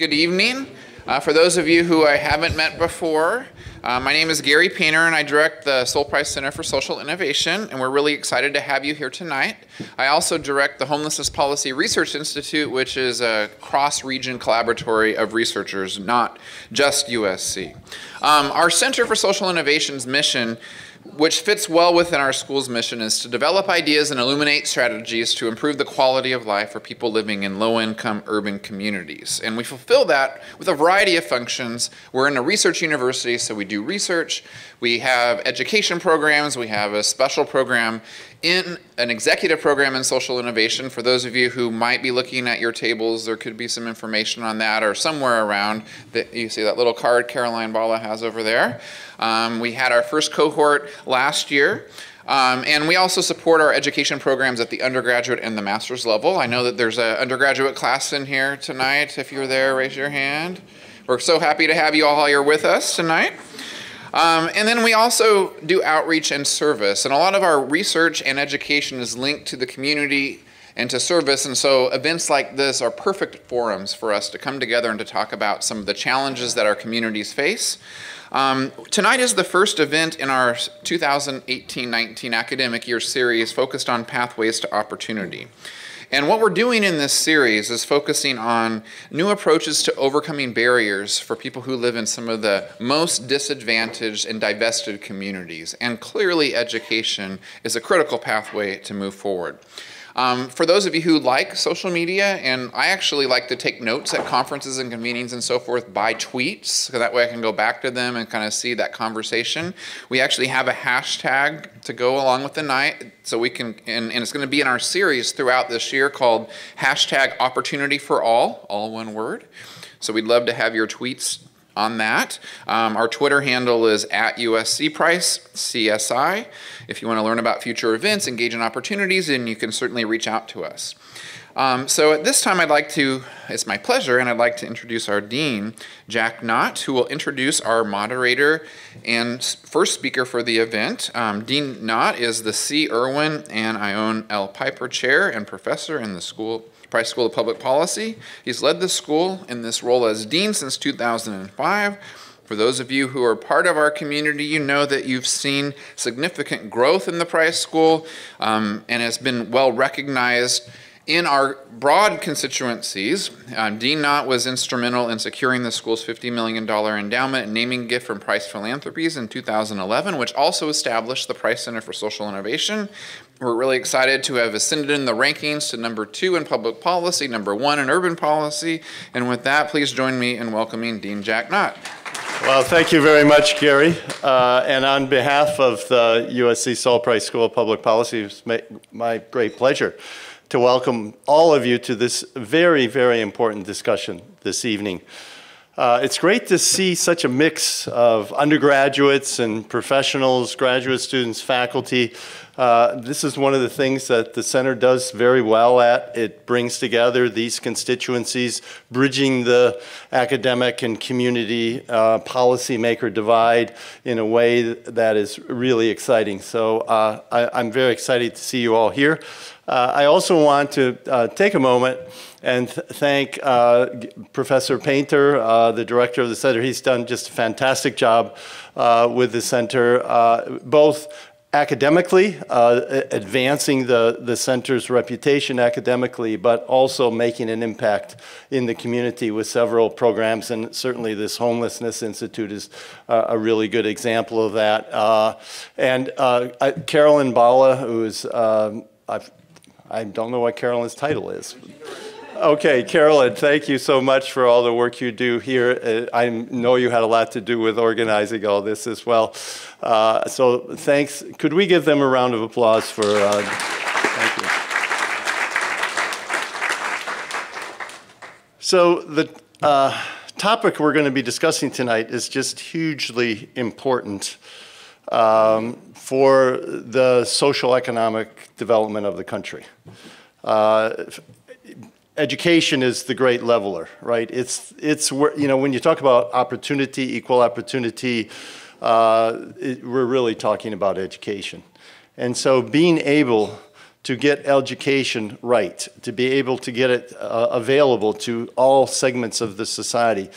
Good evening. For those of you who I haven't met before, my name is Gary Painter and I direct the USC Price Center for Social Innovation, and we're really excited to have you here tonight. I also direct the Homelessness Policy Research Institute, which is a cross-region collaboratory of researchers, not just USC. Our Center for Social Innovation's mission, which fits well within our school's mission, is to develop ideas and illuminate strategies to improve the quality of life for people living in low-income urban communities. And we fulfill that with a variety of functions. We're in a research university, so we do research. We have education programs. We have a special program in an executive program in social innovation. For those of you who might be looking at your tables, there could be some information on that or somewhere around. You see that little card Caroline Bala has over there. We had our first cohort last year. And we also support our education programs at the undergraduate and the master's level. I know that there's an undergraduate class in here tonight. If you're there, raise your hand. We're so happy to have you all here with us tonight. And then we also do outreach and service. And a lot of our research and education is linked to the community and to service. And so events like this are perfect forums for us to come together and to talk about some of the challenges that our communities face. Tonight is the first event in our 2018-19 academic year series focused on pathways to opportunity. And what we're doing in this series is focusing on new approaches to overcoming barriers for people who live in some of the most disadvantaged and divested communities. And clearly education is a critical pathway to move forward. For those of you who like social media, and I actually like to take notes at conferences and convenings and so forth by tweets, so that way I can go back to them and kind of see that conversation. We actually have a hashtag to go along with the night, so we can, and it's going to be in our series throughout this year called hashtag Opportunity for all one word. So we'd love to have your tweets on that. Our Twitter handle is at USC Price CSI. If you want to learn about future events, engage in opportunities, and you can certainly reach out to us. So at this time it's my pleasure, and I'd like to introduce our Dean, Jack Knott, who will introduce our moderator and first speaker for the event. Dean Knott is the C. Irwin and Ione L. Piper Chair and Professor in the Price School of Public Policy. He's led the school in this role as Dean since 2005. For those of you who are part of our community, you know that you've seen significant growth in the Price School and has been well recognized in our broad constituencies. Dean Knott was instrumental in securing the school's $50 million endowment and naming gift from Price Philanthropies in 2011, which also established the Price Center for Social Innovation. We're really excited to have ascended in the rankings to #2 in public policy, #1 in urban policy. And with that, please join me in welcoming Dean Jack Knott. Well, thank you very much, Gary. And on behalf of the USC Sol Price School of Public Policy, it's my great pleasure to welcome all of you to this very, very important discussion this evening. It's great to see such a mix of undergraduates and professionals, graduate students, faculty. This is one of the things that the center does very well at. It brings together these constituencies, bridging the academic and community policymaker divide in a way that is really exciting. So I'm very excited to see you all here. I also want to take a moment and thank Professor Painter, the director of the center. He's done just a fantastic job with the center, both academically, advancing the center's reputation academically, but also making an impact in the community with several programs, and certainly this Homelessness Institute is a really good example of that. Carolyn Bala, who is, I don't know what Carolyn's title is. Okay, Carolyn, thank you so much for all the work you do here. I know you had a lot to do with organizing all this as well. So thanks. Could we give them a round of applause for, thank you. So the topic we're going to be discussing tonight is just hugely important for the social economic development of the country. Education is the great leveler, right? It's where, you know, when you talk about opportunity, equal opportunity, we're really talking about education. And so being able to get education right, to be able to get it available to all segments of the society,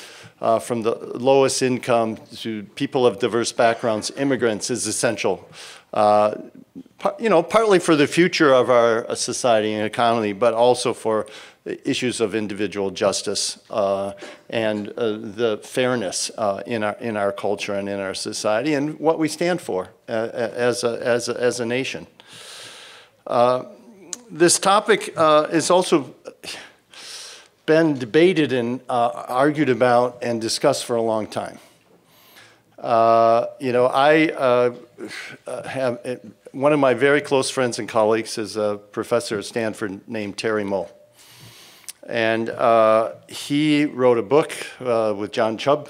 from the lowest income to people of diverse backgrounds, immigrants, is essential. Partly for the future of our society and economy, but also for issues of individual justice and the fairness in our culture and in our society, and what we stand for as a nation. This topic has also been debated and argued about and discussed for a long time. I have one of my very close friends and colleagues is a professor at Stanford named Terry Moe. And he wrote a book with John Chubb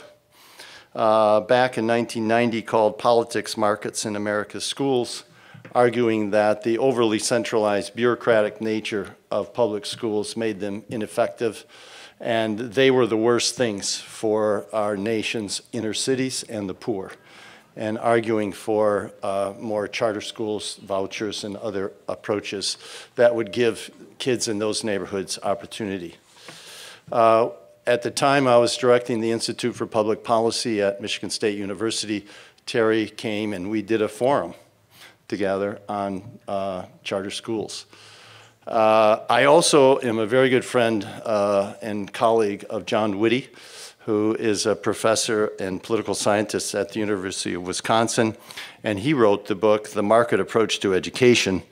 back in 1990 called Politics, Markets, in America's Schools, arguing that the overly centralized bureaucratic nature of public schools made them ineffective, and they were the worst things for our nation's inner cities and the poor, and arguing for more charter schools, vouchers, and other approaches that would give kids in those neighborhoods opportunity. At the time, I was directing the Institute for Public Policy at Michigan State University. Terry came and we did a forum together on charter schools. I also am a very good friend and colleague of John Witte, who is a professor and political scientist at the University of Wisconsin, and he wrote the book, The Market Approach to Education,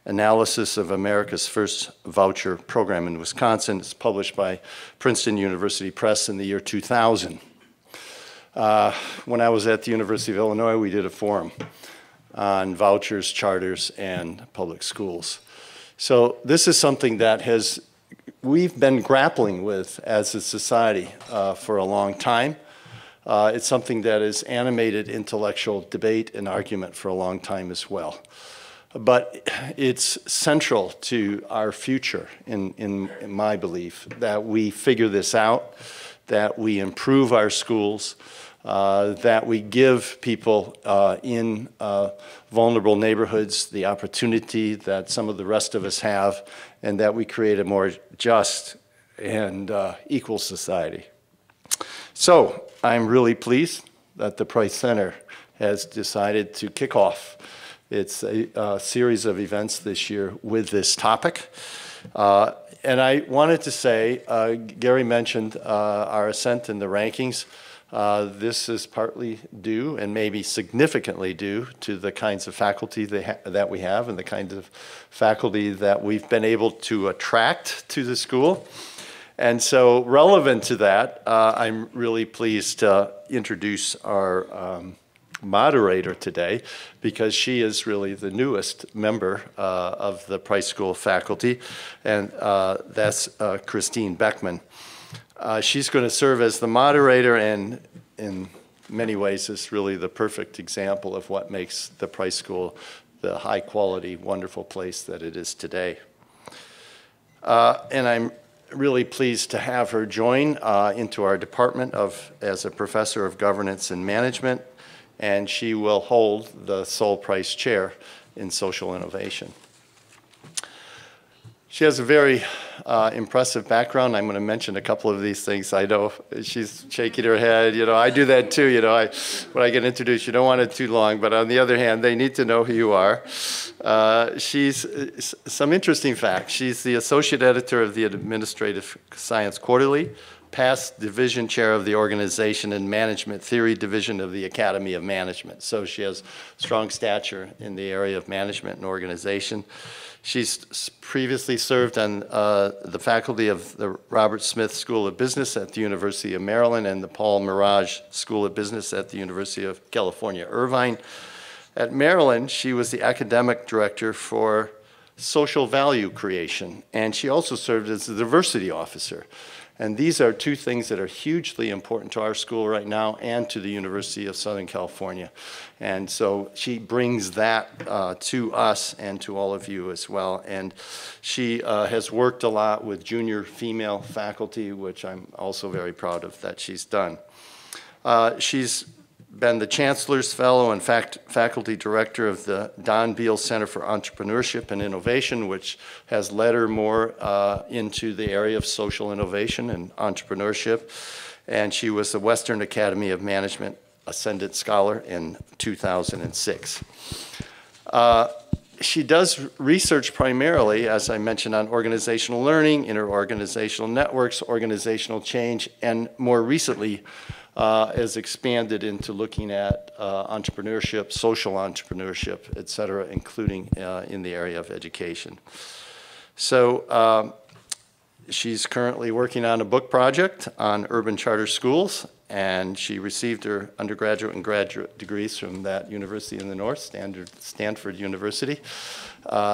Analysis of America's First Voucher Program in Wisconsin. It's published by Princeton University Press in the year 2000. When I was at the University of Illinois, we did a forum on vouchers, charters, and public schools. So this is something that we've been grappling with as a society for a long time. It's something that has animated intellectual debate and argument for a long time as well. But it's central to our future, in my belief, that we figure this out, that we improve our schools, that we give people in vulnerable neighborhoods the opportunity that some of the rest of us have, and that we create a more just and equal society. So I'm really pleased that the Price Center has decided to kick off its a series of events this year with this topic. And I wanted to say, Gary mentioned our ascent in the rankings. This is partly due, and maybe significantly due, to the kinds of faculty that we have and the kinds of faculty that we've been able to attract to the school. And so relevant to that, I'm really pleased to introduce our moderator today, because she is really the newest member of the Price School faculty, and that's Christine Beckman. She's going to serve as the moderator, and in many ways is really the perfect example of what makes the Price School the high-quality, wonderful place that it is today. And I'm really pleased to have her join into our department as a professor of governance and management, and she will hold the Sol Price Chair in Social Innovation. She has a very impressive background. I'm going to mention a couple of these things. I know she's shaking her head. I do that too. When I get introduced, you don't want it too long. But on the other hand, they need to know who you are. She's some interesting facts. She's the associate editor of the Administrative Science Quarterly, past division chair of the Organization and Management Theory Division of the Academy of Management. So she has strong stature in the area of management and organization. She's previously served on the faculty of the Robert Smith School of Business at the University of Maryland and the Paul Mirage School of Business at the University of California, Irvine. At Maryland, she was the academic director for social value creation, and she also served as the diversity officer. And these are two things that are hugely important to our school right now and to the University of Southern California. And so she brings that to us and to all of you as well. And she has worked a lot with junior female faculty, which I'm also very proud of that she's done. She's been the Chancellor's Fellow and Faculty Director of the Don Beal Center for Entrepreneurship and Innovation, which has led her more into the area of social innovation and entrepreneurship. And she was the Western Academy of Management Ascendant Scholar in 2006. She does research primarily, as I mentioned, on organizational learning, interorganizational networks, organizational change, and more recently has expanded into looking at entrepreneurship, social entrepreneurship, et cetera, including in the area of education. So she's currently working on a book project on urban charter schools, and she received her undergraduate and graduate degrees from that university in the north, Stanford University.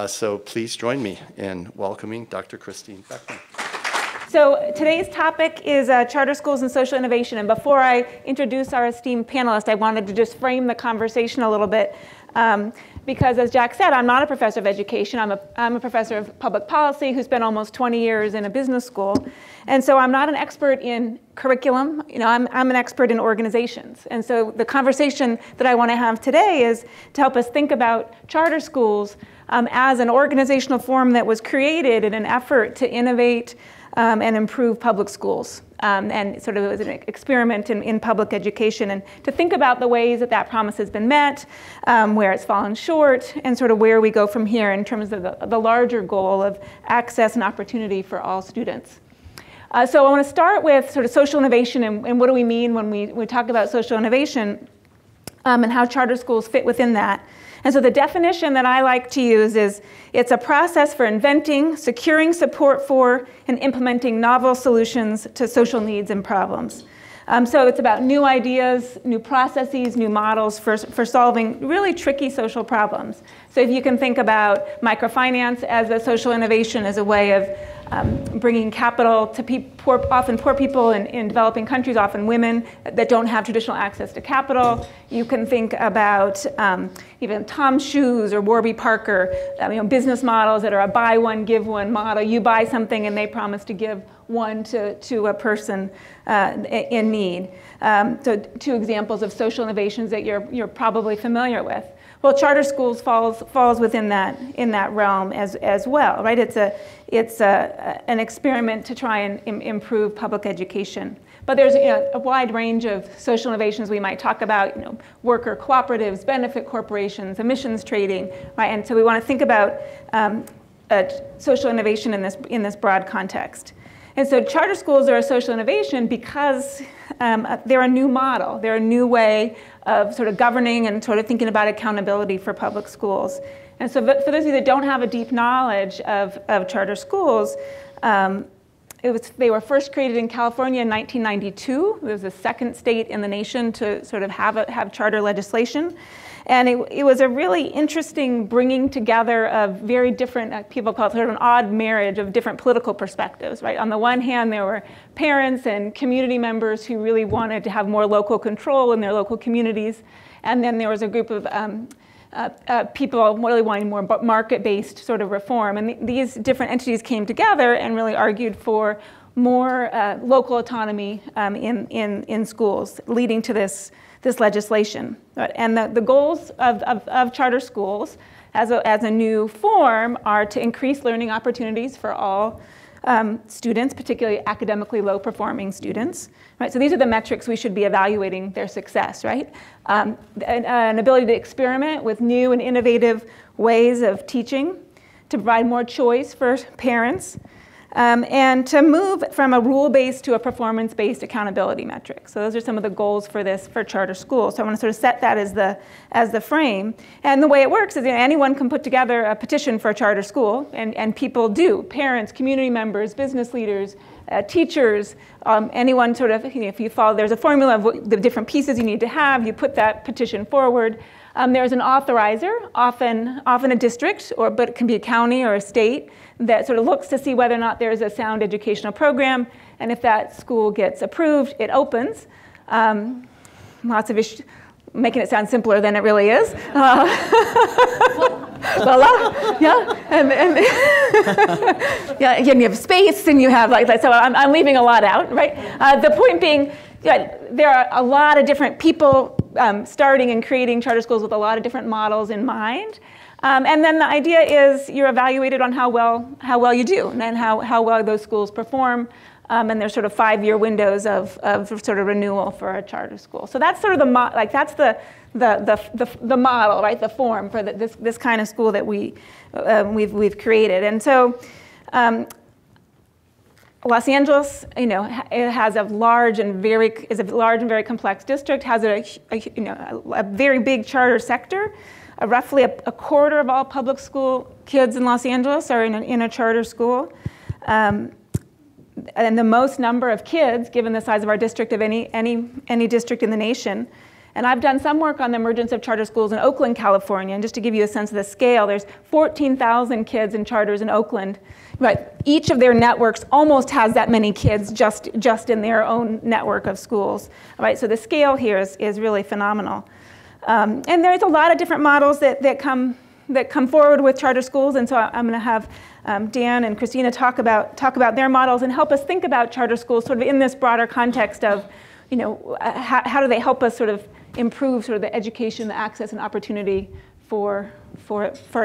So please join me in welcoming Dr. Christine Beckman. So today's topic is charter schools and social innovation. And before I introduce our esteemed panelists, I wanted to just frame the conversation a little bit. Because as Jack said, I'm not a professor of education. I'm a professor of public policy who spent almost 20 years in a business school. And so I'm not an expert in curriculum. You know, I'm an expert in organizations. And so the conversation that I want to have today is to help us think about charter schools as an organizational form that was created in an effort to innovate and improve public schools. And sort of it was an experiment in public education, and to think about the ways that that promise has been met, where it's fallen short, and sort of where we go from here in terms of the larger goal of access and opportunity for all students. So I want to start with sort of social innovation and what do we mean when we talk about social innovation and how charter schools fit within that. And so the definition that I like to use is it's a process for inventing, securing support for, and implementing novel solutions to social needs and problems. So it's about new ideas, new processes, new models for solving really tricky social problems. So if you can think about microfinance as a social innovation, as a way of bringing capital to often poor people in developing countries, often women that don't have traditional access to capital. You can think about even Tom's Shoes or Warby Parker, business models that are a buy one, give one model. You buy something and they promise to give one to a person in need. So two examples of social innovations that you're probably familiar with. Well, charter schools falls within that realm as well, right? It's an experiment to try and improve public education. But there's a wide range of social innovations we might talk about, worker cooperatives, benefit corporations, emissions trading, right? And so we want to think about social innovation in this broad context. And so charter schools are a social innovation because they're a new model. They're a new way of sort of governing and sort of thinking about accountability for public schools. And so for those of you that don't have a deep knowledge of charter schools, they were first created in California in 1992. It was the second state in the nation to sort of have charter legislation. And it was a really interesting bringing together of very different, people call it sort of an odd marriage of different political perspectives, right? On the one hand, there were parents and community members who really wanted to have more local control in their local communities. And then there was a group of people really wanting more market-based sort of reform. And these different entities came together and really argued for more local autonomy in schools, leading to this legislation. And the goals of charter schools as a new form are to increase learning opportunities for all students, particularly academically low-performing students. Right? So these are the metrics we should be evaluating their success, right? An ability to experiment with new and innovative ways of teaching, to provide more choice for parents, and to move from a rule-based to a performance-based accountability metric. So those are some of the goals for charter schools. So I want to sort of set that as the frame. And the way it works is anyone can put together a petition for a charter school, and people do. Parents, community members, business leaders, teachers, anyone sort of, if you follow, there's a formula of the different pieces you need to have. You put that petition forward. There's an authorizer, often a district, but it can be a county or a state, that sort of looks to see whether or not there's a sound educational program. And if that school gets approved, it opens. Lots of issues, making it sound simpler than it really is. Yeah, and yeah, again, you have space, and you have so I'm leaving a lot out, right? The point being, there are a lot of different people, starting and creating charter schools with a lot of different models in mind. And then the idea is you're evaluated on how well you do, and then how well those schools perform. And there's sort of 5-year windows of sort of renewal for a charter school. So that's sort of the model, right? The form for this kind of school that we've created. And so Los Angeles, it has a large and very complex district, has a very big charter sector. Roughly a quarter of all public school kids in Los Angeles are in a charter school. And the most number of kids, given the size of our district, of any district in the nation. And I've done some work on the emergence of charter schools in Oakland, California. And just to give you a sense of the scale, there's 14,000 kids in charters in Oakland. But each of their networks almost has that many kids just in their own network of schools. Right? So the scale here is really phenomenal. And there's a lot of different models that come forward with charter schools. And so I'm going to have Dan and Cristina talk about their models and help us think about charter schools sort of in this broader context of, how do they help us sort of improve sort of the education, the access and opportunity for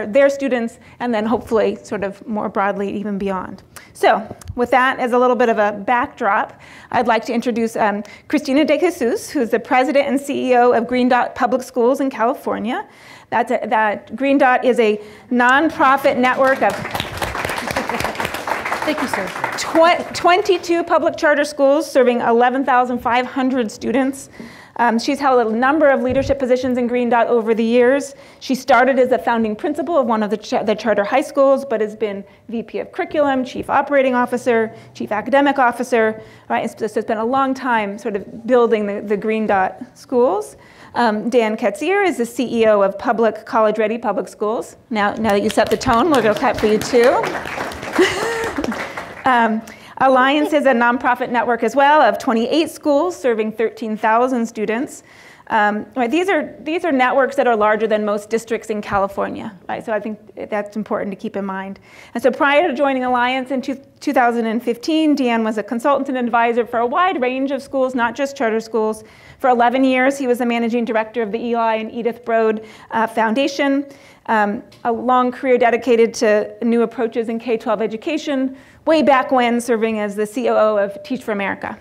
their students, and then hopefully sort of more broadly even beyond. So with that as a little bit of a backdrop, I'd like to introduce Cristina de Jesus, who's the president and CEO of Green Dot Public Schools in California. That Green Dot is a nonprofit network of Thank you, sir. 22 public charter schools serving 11,500 students. She's held a number of leadership positions in Green Dot over the years. She started as a founding principal of one of the charter high schools, but has been VP of Curriculum, Chief Operating Officer, Chief Academic Officer. Right? So it's been a long time sort of building the Green Dot schools. Dan Katzir is the CEO of College Ready Public Schools. Now that you set the tone, we're going to clap for you too. Alliance is a nonprofit network as well of 28 schools serving 13,000 students. Right, these are networks that are larger than most districts in California. Right? So I think that's important to keep in mind. And so prior to joining Alliance in 2015, Dan was a consultant and advisor for a wide range of schools, not just charter schools. For 11 years, he was the managing director of the Eli and Edith Broad Foundation. A long career dedicated to new approaches in K-12 education, way back when serving as the COO of Teach for America.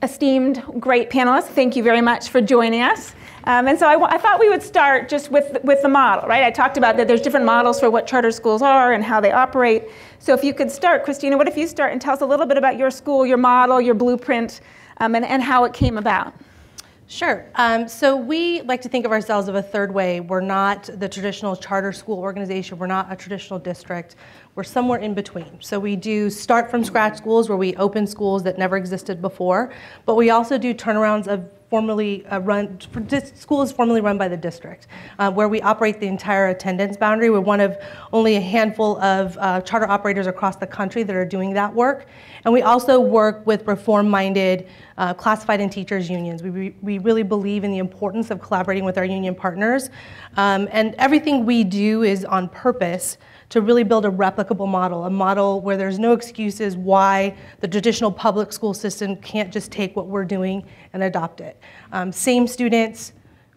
Esteemed, great panelists, thank you very much for joining us. And so I thought we would start just with the model, right? I talked about that there's different models for what charter schools are and how they operate. So if you could start, Cristina, what if you start and tell us a little bit about your school, your model, your blueprint, and how it came about? Sure. So we like to think of ourselves of a third way. We're not the traditional charter school organization. We're not a traditional district. We're somewhere in between. So we do start from scratch schools where we open schools that never existed before, but we also do turnarounds of schools formerly run by the district, where we operate the entire attendance boundary. We're one of only a handful of charter operators across the country that are doing that work. And we also work with reform-minded classified and teachers unions. We really believe in the importance of collaborating with our union partners. And everything we do is on purpose to really build a replicable model, a model where there's no excuses why the traditional public school system can't just take what we're doing and adopt it. Same students,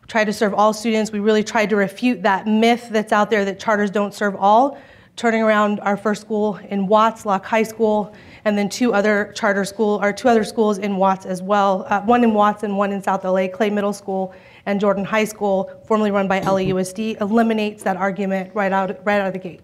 try to serve all students. We really tried to refute that myth that's out there that charters don't serve all, turning around our first school in Watts, Locke High School, and then two other schools in Watts as well, one in Watts and one in South LA, Clay Middle School and Jordan High School, formerly run by LAUSD, eliminates that argument right out of the gate.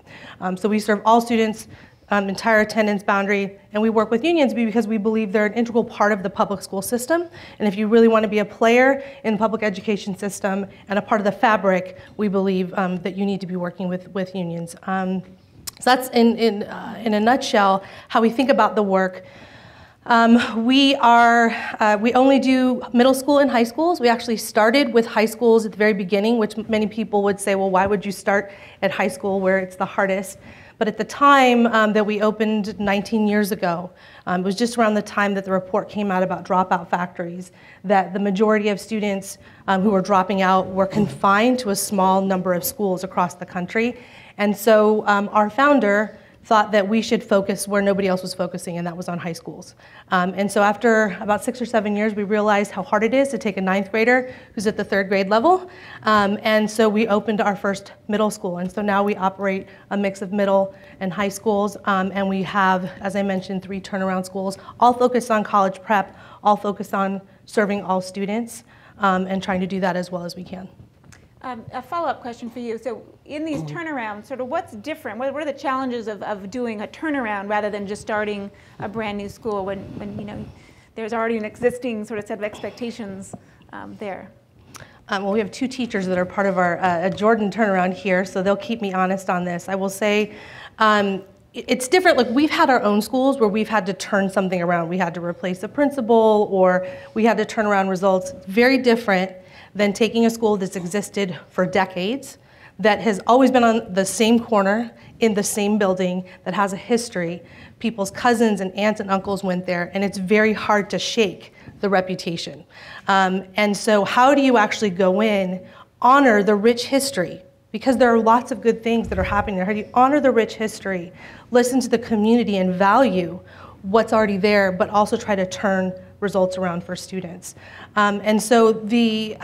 So we serve all students, entire attendance boundary, and we work with unions because we believe they're an integral part of the public school system. And if you really want to be a player in the public education system and a part of the fabric, we believe that you need to be working with unions. So that's in a nutshell how we think about the work. We only do middle school and high schools. We actually started with high schools at the very beginning, which many people would say, well, why would you start at high school where it's the hardest? But at the time that we opened 19 years ago, it was just around the time that the report came out about dropout factories, that the majority of students who were dropping out were confined to a small number of schools across the country. And so our founder thought that we should focus where nobody else was focusing, and that was on high schools. And so after about 6 or 7 years, we realized how hard it is to take a 9th grader who's at the 3rd grade level. And so we opened our first middle school. And so now we operate a mix of middle and high schools. And we have, as I mentioned, 3 turnaround schools, all focused on college prep, all focused on serving all students, and trying to do that as well as we can. A follow-up question for you. So in these turnarounds, sort of what's different? What are the challenges of doing a turnaround rather than just starting a brand new school when you know, there's already an existing sort of set of expectations there? Well, we have 2 teachers that are part of our Jordan turnaround here, so they'll keep me honest on this. I will say it's different. Like, we've had our own schools where we've had to turn something around. We had to replace a principal, or we had to turn around results. Very different than taking a school that's existed for decades, that has always been on the same corner, in the same building, that has a history. People's cousins and aunts and uncles went there, and it's very hard to shake the reputation. And so how do you actually go in, honor the rich history? Because there are lots of good things that are happening there. How do you honor the rich history, listen to the community and value what's already there, but also try to turn results around for students? And so the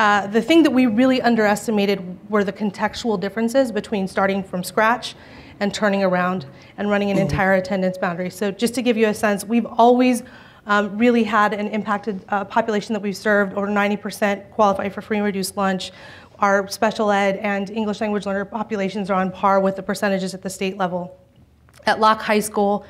thing that we really underestimated were the contextual differences between starting from scratch and turning around and running an entire attendance boundary. So just to give you a sense, we've always really had an impacted population that we've served. Over 90% qualify for free and reduced lunch. Our special ed and English language learner populations are on par with the percentages at the state level. At Locke High School,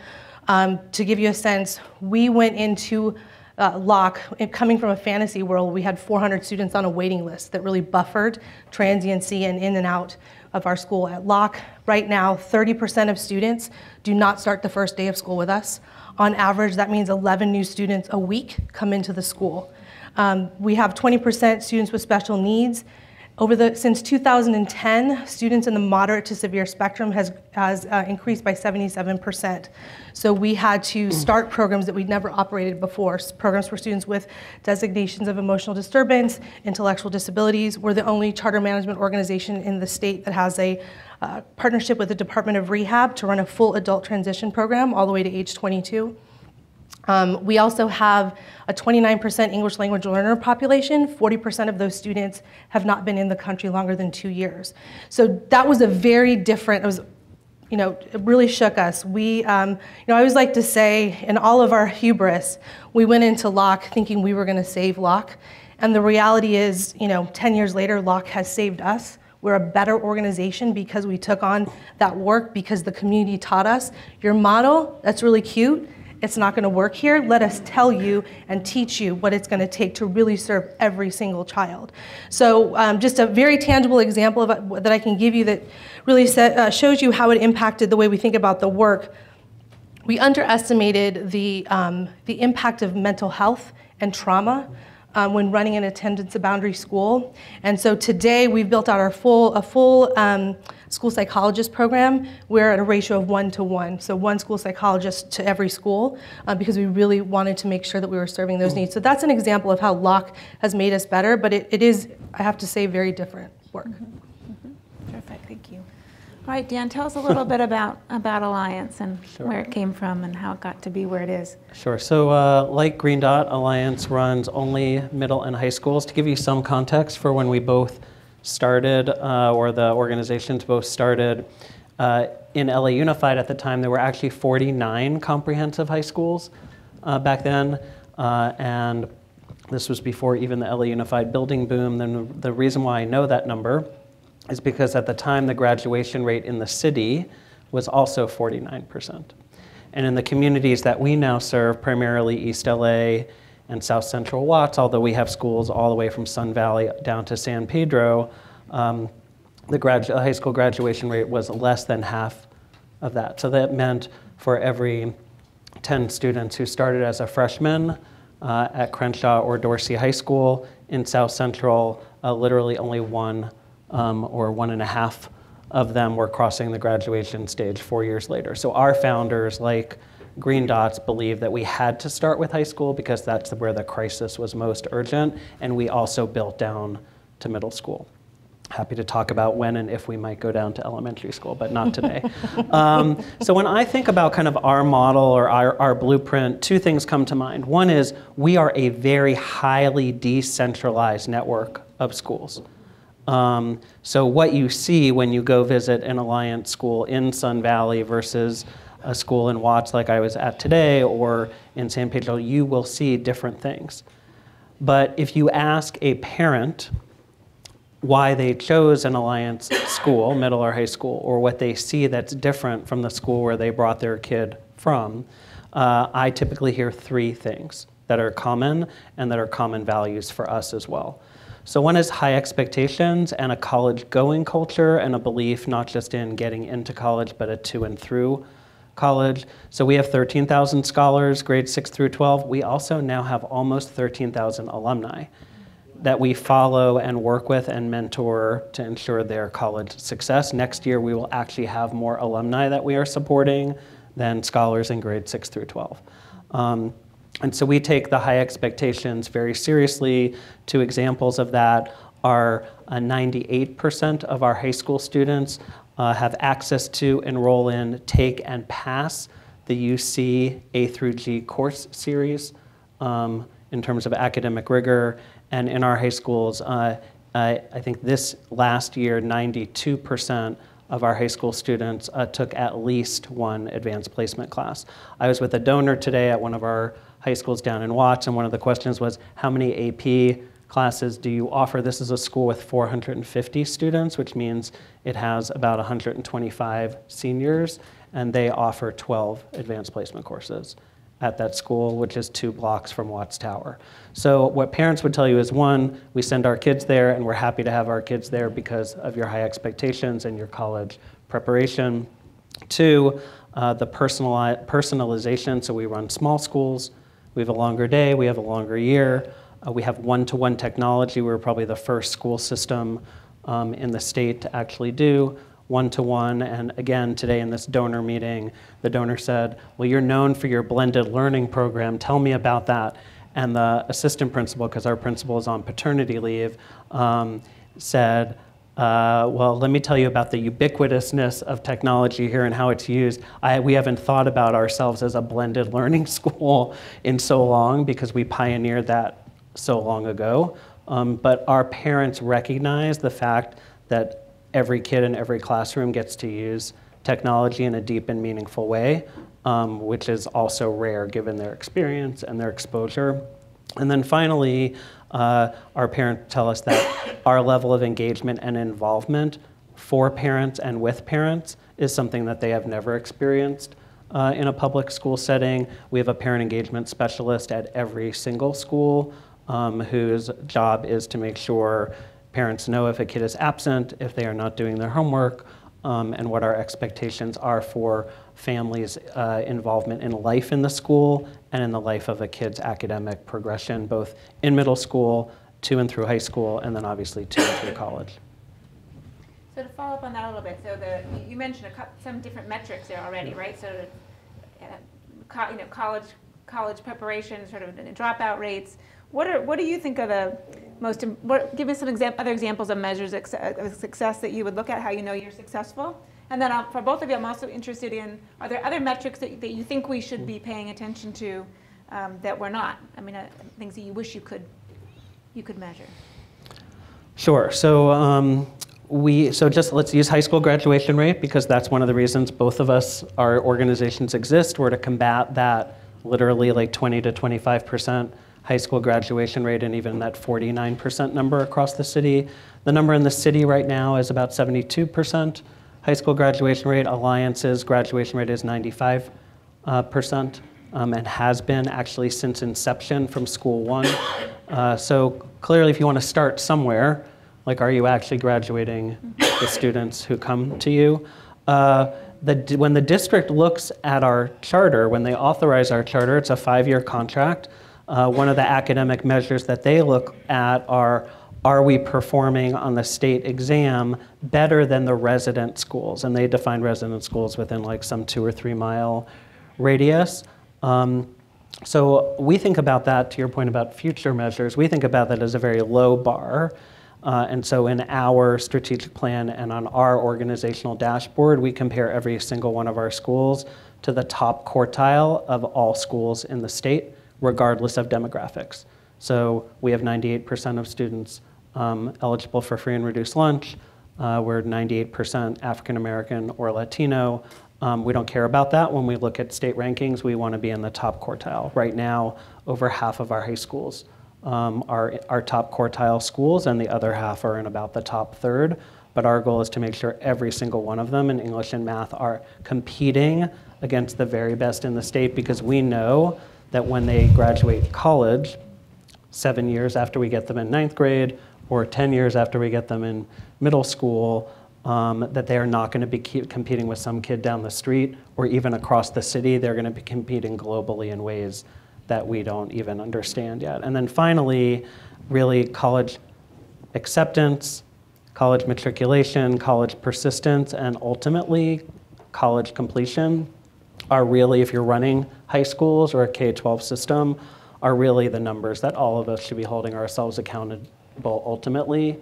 to give you a sense, we went into Locke, coming from a fantasy world, we had 400 students on a waiting list that really buffered transiency and in and out of our school. At Locke, right now, 30% of students do not start the first day of school with us. On average, that means 11 new students a week come into the school. We have 20% students with special needs. Since 2010, students in the moderate to severe spectrum has increased by 77%. So we had to start programs that we'd never operated before, programs for students with designations of emotional disturbance, intellectual disabilities. We're the only charter management organization in the state that has a partnership with the Department of Rehab to run a full adult transition program all the way to age 22. We also have a 29% English language learner population. 40% of those students have not been in the country longer than 2 years. So that was a very different, it really shook us. We, I always like to say, in all of our hubris, we went into Locke thinking we were going to save Locke. And the reality is, 10 years later, Locke has saved us. We're a better organization because we took on that work, because the community taught us, your model, that's really cute. It's not going to work here. Let us tell you and teach you what it's going to take to really serve every single child. So just a very tangible example of that I can give you that really shows you how it impacted the way we think about the work. We underestimated the impact of mental health and trauma when running an attendance boundary school. And so today we've built out a full school psychologist program. We're at a ratio of 1 to 1, so 1 school psychologist to every school, because we really wanted to make sure that we were serving those needs. So that's an example of how Locke has made us better, but it is, I have to say, very different work. Terrific, thank you. All right, Dan, tell us a little bit about Alliance and where it came from and how it got to be where it is. Sure. So like Green Dot, Alliance runs only middle and high schools. To give you some context for when we both started, or the organizations both started, in LA Unified at the time, there were actually 49 comprehensive high schools back then. And this was before even the LA Unified building boom. Then the reason why I know that number is because at the time the graduation rate in the city was also 49%. And in the communities that we now serve, primarily East LA and South Central Watts, although we have schools all the way from Sun Valley down to San Pedro, the high school graduation rate was less than half of that. So that meant for every 10 students who started as a freshman at Crenshaw or Dorsey High School in South Central, literally only 1 or 1.5 of them were crossing the graduation stage 4 years later. So our founders, like Green Dots, believed that we had to start with high school because that's where the crisis was most urgent, and we also built down to middle school. Happy to talk about when and if we might go down to elementary school, but not today. So when I think about kind of our model or our blueprint, two things come to mind. One is we are a very highly decentralized network of schools. So what you see when you go visit an Alliance school in Sun Valley versus a school in Watts like I was at today or in San Pedro, you will see different things. But if you ask a parent why they chose an Alliance school, middle or high school, or what they see that's different from the school where they brought their kid from, I typically hear three things that are common and that are common values for us as well. So one is high expectations and a college-going culture and a belief not just in getting into college, but a to and through college. So we have 13,000 scholars, grades 6 through 12. We also now have almost 13,000 alumni that we follow and work with and mentor to ensure their college success. Next year, we will actually have more alumni that we are supporting than scholars in grades 6 through 12. And so we take the high expectations very seriously. Two examples of that are 98% of our high school students have access to, enroll in, take, and pass the UC A through G course series in terms of academic rigor. And in our high schools, I think this last year, 92% of our high school students took at least one advanced placement class. I was with a donor today at one of our high schools down in Watts, and one of the questions was, how many AP classes do you offer? This is a school with 450 students, which means it has about 125 seniors, and they offer 12 advanced placement courses at that school, which is 2 blocks from Watts Tower. So what parents would tell you is, one, we send our kids there and we're happy to have our kids there because of your high expectations and your college preparation. Two, the personalization, so we run small schools, we have a longer day, we have a longer year, we have one-to-one technology. We're probably the first school system in the state to actually do one-to-one. And again, today in this donor meeting, the donor said, well, you're known for your blended learning program. Tell me about that. And the assistant principal, because our principal is on paternity leave, said, well, let me tell you about the ubiquitousness of technology here and how it's used. We haven't thought about ourselves as a blended learning school in so long because we pioneered that so long ago. But our parents recognize the fact that every kid in every classroom gets to use technology in a deep and meaningful way, which is also rare given their experience and their exposure. And then finally, our parents tell us that our level of engagement and involvement for parents and with parents is something that they have never experienced in a public school setting. We have a parent engagement specialist at every single school whose job is to make sure parents know if a kid is absent, if they are not doing their homework, and what our expectations are for families' involvement in life in the school and in the life of a kid's academic progression, both in middle school, to and through high school, and then obviously to and through college. So to follow up on that a little bit, so you mentioned some different metrics there already, right? So college preparation, sort of dropout rates. What do you think are the most? Give me some other examples of measures of success that you would look at, how you know you're successful. And then for both of you, I'm also interested in, are there other metrics that you think we should be paying attention to that we're not? I mean, things that you wish you could measure. Sure. So let's use high school graduation rate, because that's one of the reasons both of us, our organizations exist. We're to combat that literally like 20 to 25% high school graduation rate, and even that 49% number across the city. The number in the city right now is about 72% high school graduation rate. Alliance's graduation rate is 95%, and has been actually since inception from school one. So clearly, if you want to start somewhere, like, are you actually graduating the students who come to you? When the district looks at our charter, when they authorize our charter, it's a 5-year contract. One of the academic measures that they look at are we performing on the state exam better than the resident schools? And they define resident schools within like some 2 or 3 mile radius. So we think about that, to your point about future measures, we think about that as a very low bar. And so in our strategic plan and on our organizational dashboard, we compare every single one of our schools to the top quartile of all schools in the state, regardless of demographics. So we have 98% of students eligible for free and reduced lunch. We're 98% African American or Latino. We don't care about that when we look at state rankings. We want to be in the top quartile. Right now, over half of our high schools are top quartile schools, and the other half are in about the top third. But our goal is to make sure every single one of them in English and math are competing against the very best in the state, because we know that when they graduate college, 7 years after we get them in 9th grade, or 10 years after we get them in middle school, that they are not going to be competing with some kid down the street or even across the city. They're going to be competing globally in ways that we don't even understand yet. And then finally, really college acceptance, college matriculation, college persistence, and ultimately college completion are really, if you're running high schools or a K-12 system, are really the numbers that all of us should be holding ourselves accountable ultimately,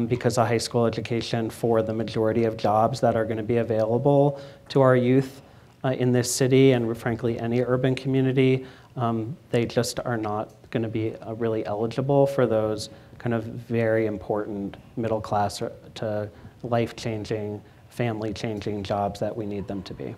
because a high school education for the majority of jobs that are going to be available to our youth in this city and frankly any urban community, they just are not going to be really eligible for those kind of very important middle class to life-changing, family-changing jobs that we need them to be.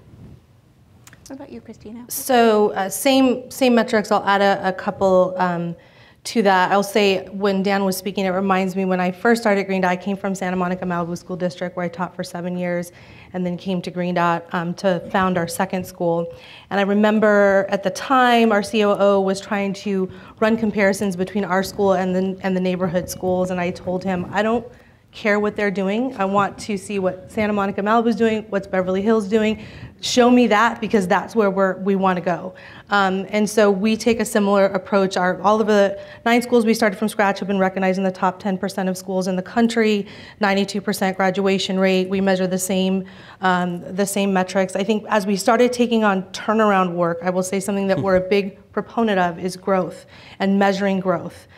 What about you, Cristina? So same metrics. I'll add a couple to that. I'll say when Dan was speaking, it reminds me when I first started Green Dot, I came from Santa Monica Malibu School District where I taught for 7 years and then came to Green Dot to found our second school. And I remember at the time our COO was trying to run comparisons between our school and the neighborhood schools, and I told him, I don't care what they're doing. I want to see what Santa Monica Malibu is doing, what's Beverly Hills doing. Show me that, because that's where we want to go. And so we take a similar approach. All of the 9 schools we started from scratch have been recognized in the top 10% of schools in the country, 92% graduation rate. We measure the same metrics. I think as we started taking on turnaround work, I will say something that we're a big proponent of is growth and measuring growth.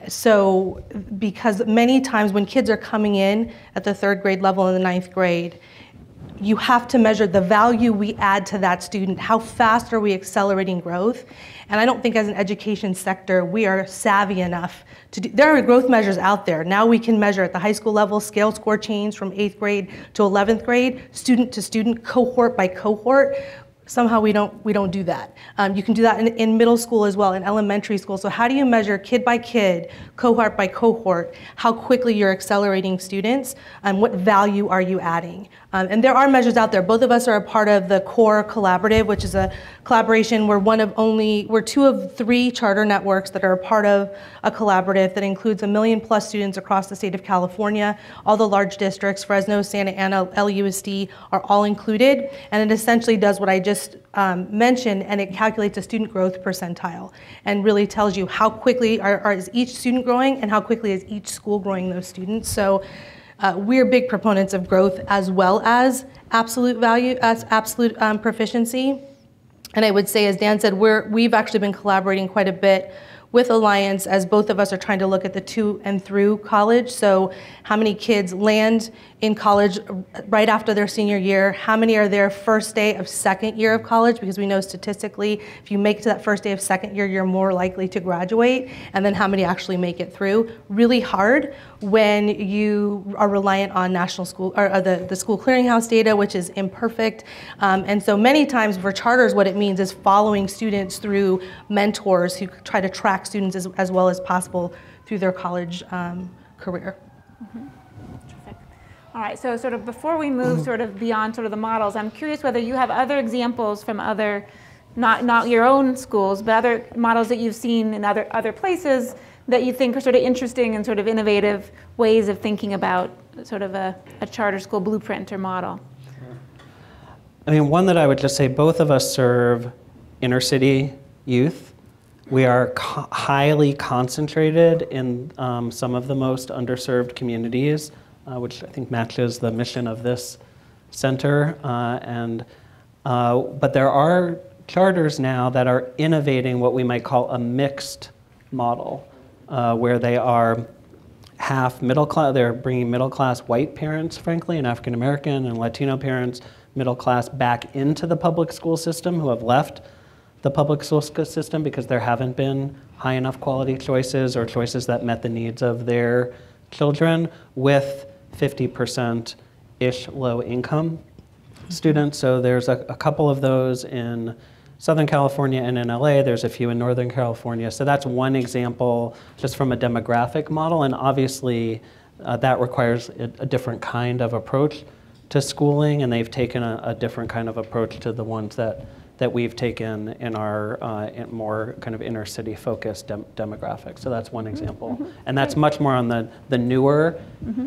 So because many times when kids are coming in at the 3rd grade level and the 9th grade, you have to measure the value we add to that student. How fast are we accelerating growth? And I don't think as an education sector, we are savvy enough to do, there are growth measures out there. Now we can measure at the high school level, scale score change from 8th grade to 11th grade, student to student, cohort by cohort. Somehow we don't do that. You can do that in middle school as well, in elementary school. So how do you measure kid by kid, cohort by cohort, how quickly you're accelerating students, and what value are you adding? And there are measures out there. Both of us are a part of the CORE Collaborative, which is a collaboration. We're 2 of 3 charter networks that are a part of a collaborative that includes 1 million+ students across the state of California. All the large districts, Fresno, Santa Ana, LUSD, are all included. And it essentially does what I just mentioned, and it calculates a student growth percentile and really tells you how quickly is each student growing and how quickly is each school growing those students. So we're big proponents of growth as well as absolute value, as absolute proficiency. And I would say, as Dan said, we've actually been collaborating quite a bit with Alliance, as both of us are trying to look at the to and through college. So how many kids land in college right after their senior year? How many are there first day of second year of college? Because we know statistically, if you make it to that first day of second year, you're more likely to graduate. And then how many actually make it through? Really hard when you are reliant on national school, or the school clearinghouse data, which is imperfect. And so many times for charters, what it means is following students through mentors who try to track students as well as possible through their college career. Mm-hmm. Terrific. All right, so sort of before we move sort of beyond sort of the models, I'm curious whether you have other examples from other, not your own schools, but other models that you've seen in other places that you think are sort of interesting and sort of innovative ways of thinking about sort of a charter school blueprint or model. I mean, one that I would just say, both of us serve inner city youth. We are highly concentrated in some of the most underserved communities, which I think matches the mission of this center. But there are charters now that are innovating what we might call a mixed model, where they are half middle class. They're bringing middle class white parents, frankly, and African American and Latino parents, middle class, back into the public school system who have left the public school system because there haven't been high enough quality choices or choices that met the needs of their children, with 50%-ish low income students. So there's a couple of those in Southern California and in LA. There's a few in Northern California. So that's one example just from a demographic model. And obviously that requires a different kind of approach to schooling. And they've taken a different kind of approach to the ones that we've taken in our in more kind of inner city focused demographics. So that's one example. And that's much more on the newer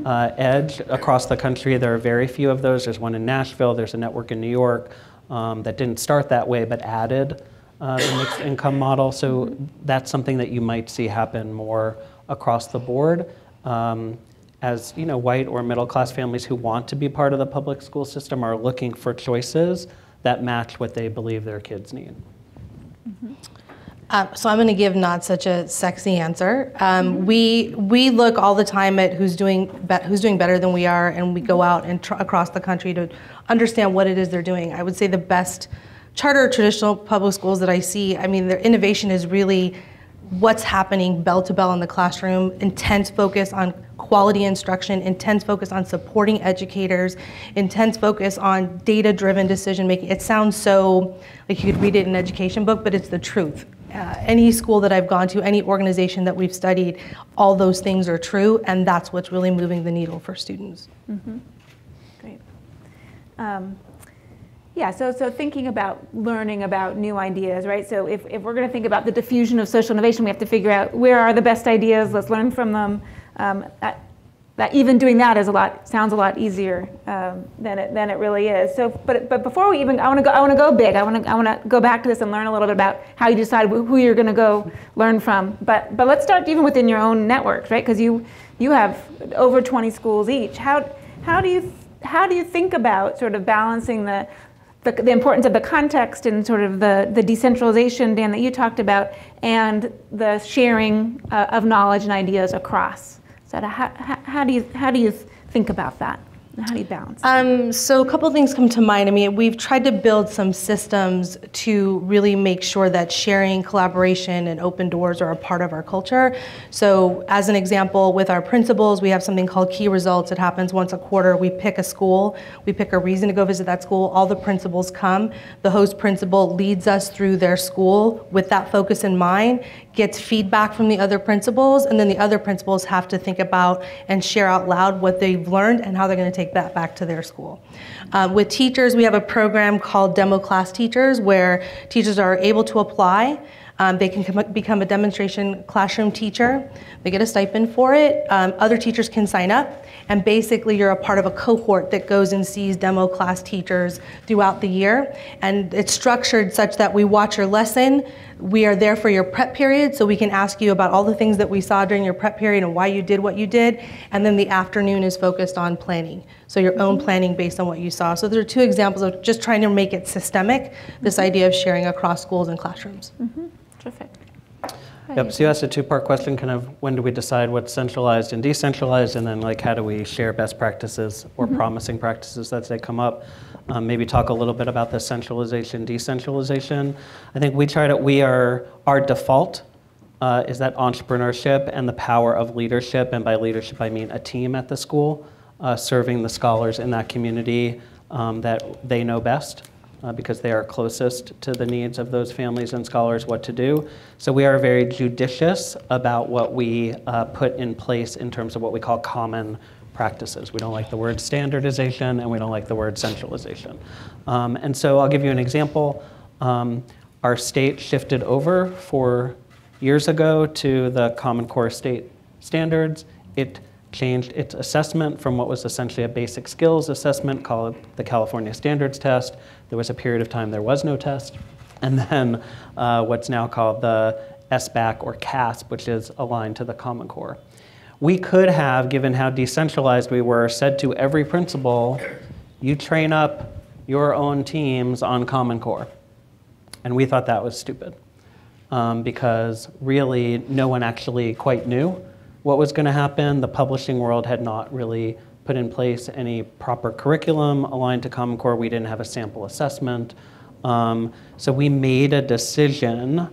edge across the country. There are very few of those. There's one in Nashville. There's a network in New York that didn't start that way, but added the mixed income model. So that's something that you might see happen more across the board. As white or middle class families who want to be part of the public school system are looking for choices that match what they believe their kids need. So I'm going to give not such a sexy answer. We look all the time at who's doing better than we are, and we go out and across the country to understand what it is they're doing. I would say the best charter traditional public schools that I see, I mean, their innovation is really what's happening bell to bell in the classroom, intense focus on quality instruction, intense focus on supporting educators, intense focus on data-driven decision making. It sounds so like you could read it in an education book, but it's the truth. Any school that I've gone to, any organization that we've studied, all those things are true, and that's what's really moving the needle for students. Great. Yeah, so thinking about learning about new ideas, right? So if we're going to think about the diffusion of social innovation, we have to figure out where are the best ideas, let's learn from them. That even doing that sounds a lot easier than it really is. So, but before we even, I want to go big. I want to go back to this and learn a little bit about how you decide who you're going to go learn from. But let's start even within your own networks, right? Because you have over 20 schools each. How do you think about sort of balancing the importance of the context and sort of the decentralization, Dan, that you talked about, and the sharing of knowledge and ideas across? So how do you think about that? How do you balance? So a couple of things come to mind. I mean, we've tried to build some systems to really make sure that sharing, collaboration, and open doors are a part of our culture. So as an example, with our principals, we have something called Key Results. It happens once a quarter. We pick a school. We pick a reason to go visit that school. All the principals come. The host principal leads us through their school with that focus in mind, gets feedback from the other principals, and then the other principals have to think about and share out loud what they've learned and how they're going to take that back to their school. With teachers, we have a program called Demo Class Teachers, where teachers are able to apply. They can become a demonstration classroom teacher. They get a stipend for it. Other teachers can sign up, and basically you're a part of a cohort that goes and sees demo class teachers throughout the year. And it's structured such that we watch your lesson. We are there for your prep period, so we can ask you about all the things that we saw during your prep period and why you did what you did. And then the afternoon is focused on planning. So your own planning based on what you saw. So there are two examples of just trying to make it systemic, this idea of sharing across schools and classrooms. Terrific. Yep, so you asked a two-part question, kind of when do we decide what's centralized and decentralized, and then like how do we share best practices or promising practices as they come up. Maybe talk a little bit about the centralization, decentralization. I think our default is that entrepreneurship and the power of leadership, and by leadership I mean a team at the school, serving the scholars in that community that they know best. Because they are closest to the needs of those families and scholars what to do. So we are very judicious about what we put in place in terms of what we call common practices. We don't like the word standardization, and we don't like the word centralization. And so I'll give you an example. Our state shifted over 4 years ago to the Common Core state standards. It changed its assessment from what was essentially a basic skills assessment called the California Standards Test. There was a period of time there was no test. And then what's now called the SBAC or CASP, which is aligned to the Common Core. We could have, given how decentralized we were, said to every principal, you train up your own teams on Common Core. And we thought that was stupid because really no one actually quite knew what was going to happen. The publishing world had not really put in place any proper curriculum aligned to Common Core. We didn't have a sample assessment. So we made a decision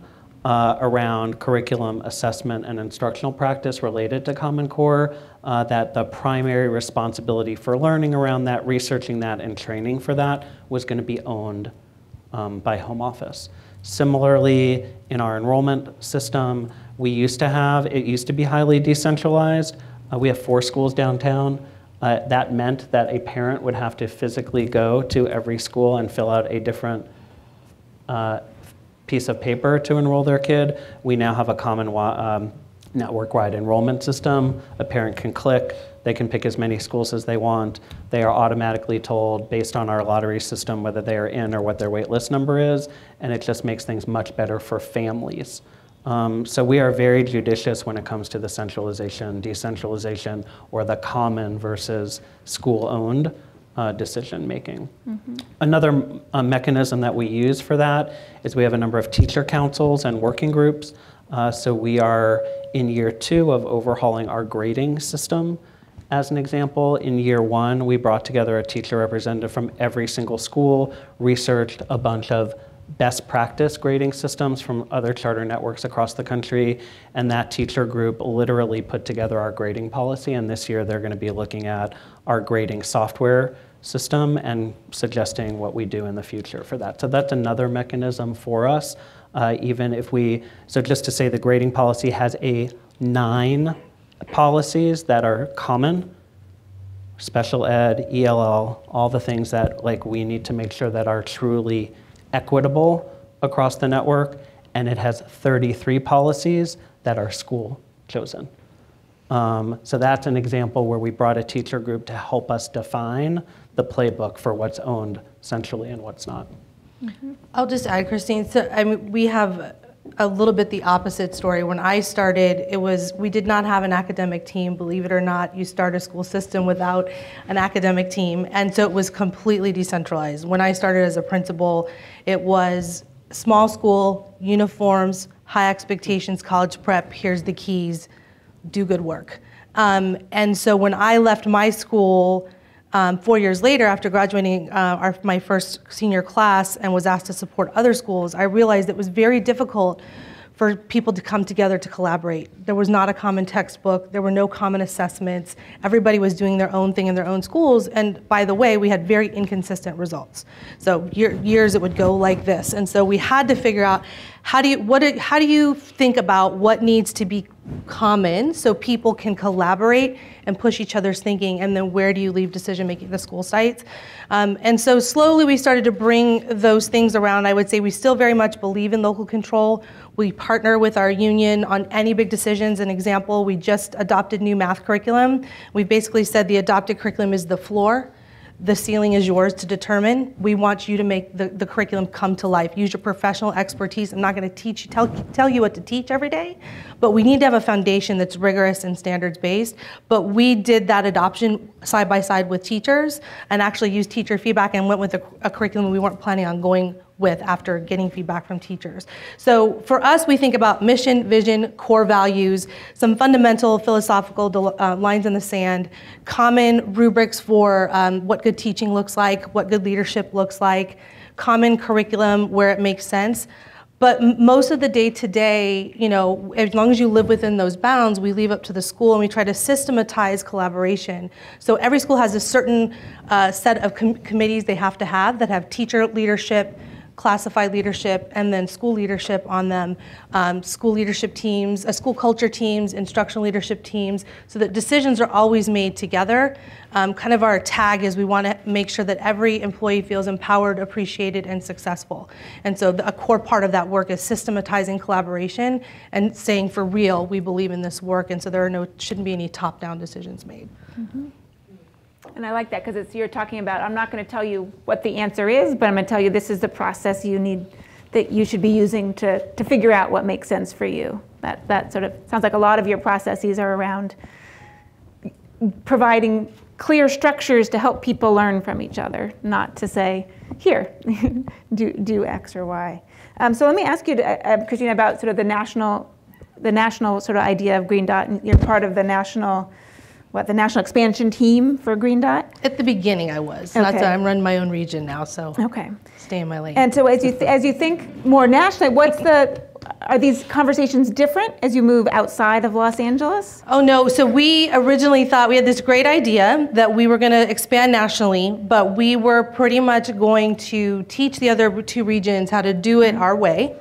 around curriculum assessment and instructional practice related to Common Core, that the primary responsibility for learning around that, researching that, and training for that was going to be owned by home office. Similarly, in our enrollment system, it used to be highly decentralized. We have 4 schools downtown. That meant that a parent would have to physically go to every school and fill out a different piece of paper to enroll their kid. We now have a common network-wide enrollment system. A parent can click, they can pick as many schools as they want. They are automatically told, based on our lottery system, whether they are in or what their wait list number is, and it just makes things much better for families. So we are very judicious when it comes to the centralization, decentralization, or the common versus school-owned decision making. Another mechanism that we use for that is we have a number of teacher councils and working groups. So we are in year 2 of overhauling our grading system. As an example, in year 1, we brought together a teacher representative from every single school, researched a bunch of best practice grading systems from other charter networks across the country, and that teacher group literally put together our grading policy, and this year they're going to be looking at our grading software system and suggesting what we do in the future for that. So that's another mechanism for us, so just to say the grading policy has 9 policies that are common, special ed, ELL, all the things that we need to make sure that are truly equitable across the network, and it has 33 policies that are school chosen. So that's an example where we brought a teacher group to help us define the playbook for what's owned centrally and what's not. I'll just add, Christine, so we have a little bit the opposite story. When I started, we did not have an academic team. Believe it or not, you start a school system without an academic team, and so it was completely decentralized. When I started as a principal, it was small school, uniforms, high expectations, college prep, here's the keys, do good work. And so when I left my school 4 years later, after graduating my first senior class and was asked to support other schools, I realized it was very difficult for people to come together to collaborate. There was not a common textbook, there were no common assessments, everybody was doing their own thing in their own schools, and by the way, we had very inconsistent results. So years it would go like this, and so we had to figure out how do you think about what needs to be common so people can collaborate and push each other's thinking, and then where do you leave decision making at the school sites? And so slowly we started to bring those things around. I would say we still very much believe in local control. We partner with our union on any big decisions. An example, we just adopted new math curriculum. We basically said the adopted curriculum is the floor. The ceiling is yours to determine. We want you to make the curriculum come to life. Use your professional expertise. I'm not going to tell you what to teach every day, but we need to have a foundation that's rigorous and standards-based. But we did that adoption side by side with teachers and actually used teacher feedback and went with a curriculum we weren't planning on going with after getting feedback from teachers. So for us, we think about mission, vision, core values, some fundamental philosophical lines in the sand, common rubrics for what good teaching looks like, what good leadership looks like, common curriculum where it makes sense. But most of the day-to-day, as long as you live within those bounds, we leave up to the school and we try to systematize collaboration. So every school has a certain set of committees they have to have that have teacher leadership, classified leadership, and then school leadership on them, school leadership teams, school culture teams, instructional leadership teams, so that decisions are always made together. Kind of our tag is we want to make sure that every employee feels empowered, appreciated, and successful. And so a core part of that work is systematizing collaboration and saying, for real, we believe in this work, and so shouldn't be any top-down decisions made. Mm-hmm. And I like that because you're talking about, I'm not going to tell you what the answer is, but I'm going to tell you this is the process that you should be using to figure out what makes sense for you. That sort of sounds like a lot of your processes are around providing clear structures to help people learn from each other, not to say, here, do X or Y. So let me ask you, Cristina, about sort of the national the national sort of idea of Green Dot, and you're part of the national, the national expansion team for Green Dot? At the beginning I was. Okay. Not that I'm running my own region now, so okay. Stay in my lane. And so as you think more nationally, are these conversations different as you move outside of Los Angeles? Oh no, so we originally thought we had this great idea that we were going to expand nationally, but we were pretty much going to teach the other 2 regions how to do it our way.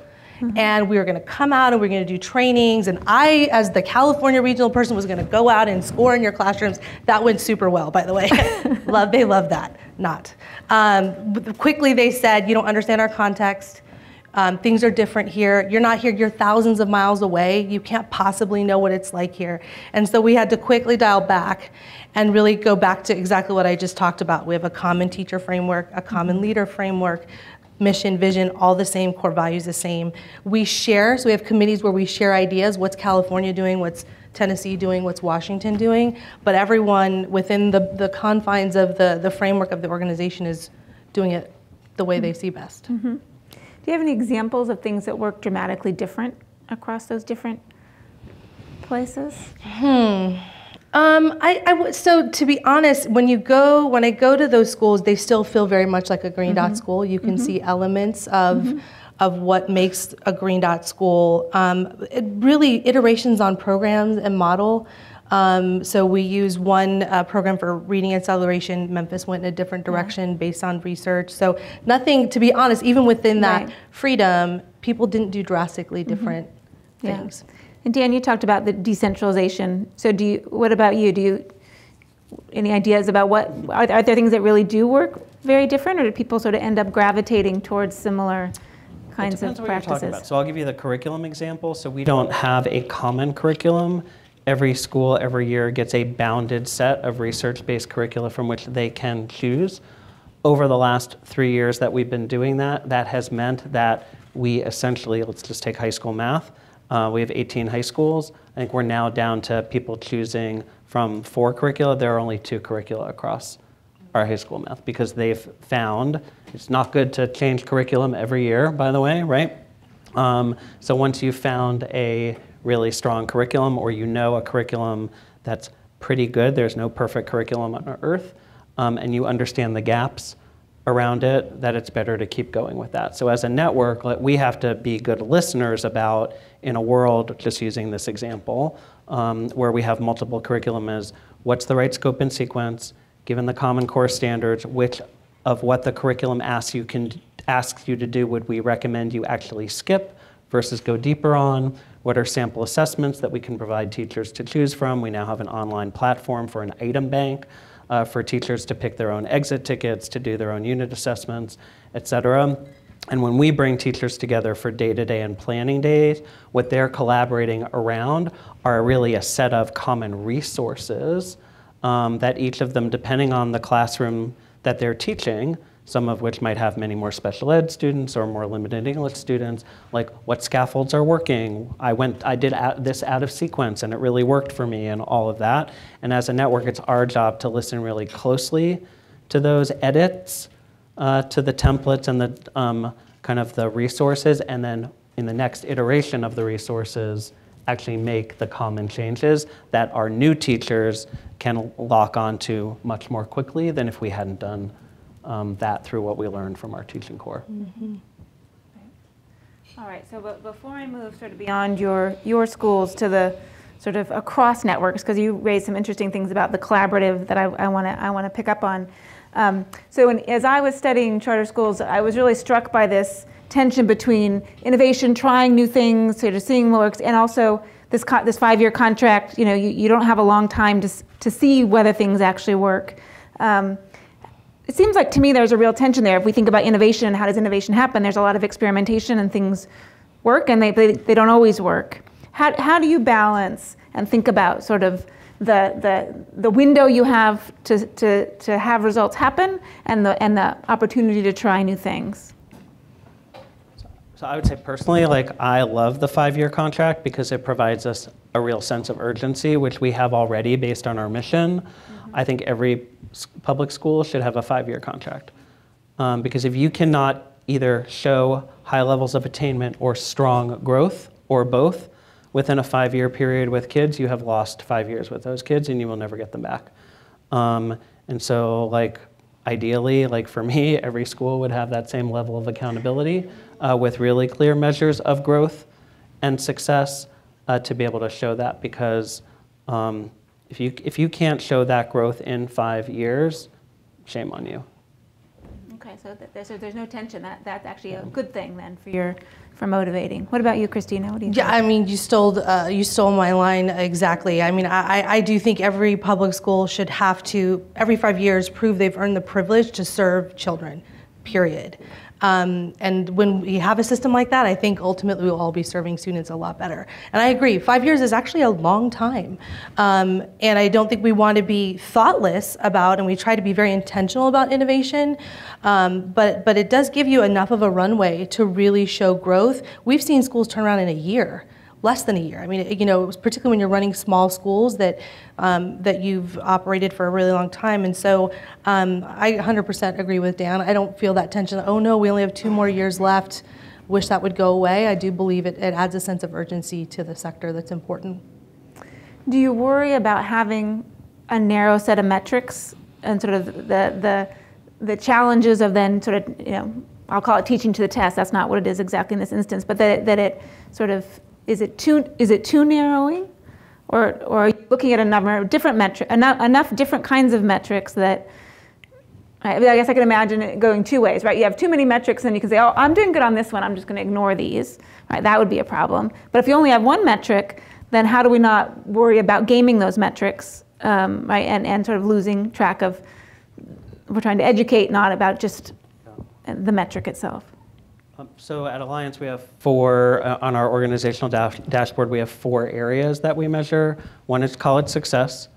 And we were going to come out and we were going to do trainings. And I, as the California regional person, was going to go out and score in your classrooms. That went super well, by the way. They love that. Not. Quickly they said, you don't understand our context. Things are different here. You're not here, you're thousands of miles away. You can't possibly know what it's like here. And so we had to quickly dial back and really go back to exactly what I just talked about. We have a common teacher framework, a common leader framework, mission, vision, all the same, core values the same. We share, so we have committees where we share ideas, what's California doing, what's Tennessee doing, what's Washington doing, but everyone within the confines of the framework of the organization is doing it the way they see best. Mm-hmm. Do you have any examples of things that work dramatically different across those different places? So to be honest, when I go to those schools, they still feel very much like a Green Dot school. You can see elements of what makes a Green Dot school. Really iterations on programs and model. So we use one program for reading acceleration. Memphis went in a different direction based on research. So nothing, to be honest, even within that freedom, people didn't do drastically different things. And Dan, you talked about the decentralization. So what about you? Do you, any ideas about are there things that really do work very different, or do people sort of end up gravitating towards similar kinds of practices? It depends what you're talking about. So I'll give you the curriculum example. So we don't have a common curriculum. Every school every year gets a bounded set of research-based curricula from which they can choose. Over the last 3 years that we've been doing that, that has meant that we essentially, let's just take high school math. We have 18 high schools. I think we're now down to people choosing from 4 curricula. There are only 2 curricula across our high school math because they've found it's not good to change curriculum every year, by the way, right? So once you've found a really strong curriculum, or you know a curriculum that's pretty good, there's no perfect curriculum on earth, and you understand the gaps around it, that it's better to keep going with that. So as a network, we have to be good listeners about, in a world, just using this example, where we have multiple curriculum, is what's the right scope and sequence, given the Common Core standards, which of what the curriculum asks you to do would we recommend you actually skip versus go deeper on? What are sample assessments that we can provide teachers to choose from? We now have an online platform for an item bank for teachers to pick their own exit tickets, to do their own unit assessments, et cetera. And when we bring teachers together for day-to-day and planning days, what they're collaborating around are really a set of common resources that each of them, depending on the classroom that they're teaching, some of which might have many more special ed students or more limited English students, like what scaffolds are working. I did this out of sequence and it really worked for me, and all of that. And as a network, it's our job to listen really closely to those edits, to the templates and the kind of the resources, and then in the next iteration of the resources, actually make the common changes that our new teachers can lock onto much more quickly than if we hadn't done that through what we learned from our teaching core. Mm-hmm. All right, so before I move sort of beyond your schools to the sort of across networks, because you raised some interesting things about the collaborative that I want to pick up on. As I was studying charter schools, I was really struck by this tension between innovation, trying new things, sort of seeing what works, and also this 5-year contract. You know, you don't have a long time to see whether things actually work. It seems like to me there's a real tension there. If we think about innovation and how does innovation happen, there's a lot of experimentation and things work and they don't always work. How do you balance and think about sort of the window you have to have results happen and the opportunity to try new things? So I would say personally, I love the 5-year contract because it provides us a real sense of urgency, which we have already based on our mission. Mm-hmm. I think every public school should have a 5-year contract. Because if you cannot either show high levels of attainment or strong growth, or both, within a 5-year period with kids, you have lost 5 years with those kids and you will never get them back. And so like ideally, like for me, every school would have that same level of accountability with really clear measures of growth and success to be able to show that, because if you can't show that growth in 5 years, shame on you. Okay, so there's no tension. That's actually a good thing then for motivating. What about you, Cristina? What do you think? Yeah, I mean, you stole my line exactly. I mean, I do think every public school should have to, every 5 years, prove they've earned the privilege to serve children, period. And when we have a system like that, I think ultimately we'll all be serving students a lot better. And I agree, 5 years is actually a long time. And I don't think we want to be thoughtless about, and we try to be very intentional about innovation, but it does give you enough of a runway to really show growth. We've seen schools turn around in a year. Less than a year. I mean, you know, particularly when you're running small schools that you've operated for a really long time. And so I 100% agree with Dan. I don't feel that tension. Oh no, we only have 2 more years left. Wish that would go away. I do believe it adds a sense of urgency to the sector that's important. Do you worry about having a narrow set of metrics and sort of the challenges of then sort of, you know, I'll call it teaching to the test. That's not what it is exactly in this instance, but that it sort of, is it too narrowing, or are you looking at a number of different metrics, enough different kinds of metrics that, I guess I can imagine it going 2 ways, right? You have too many metrics and you can say, oh, I'm doing good on this one, I'm just going to ignore these, right? That would be a problem. But if you only have one metric, then how do we not worry about gaming those metrics, right? And sort of losing track of, we're trying to educate, not about just the metric itself. So at Alliance, we have 4, on our organizational dashboard, we have 4 areas that we measure. One is college success,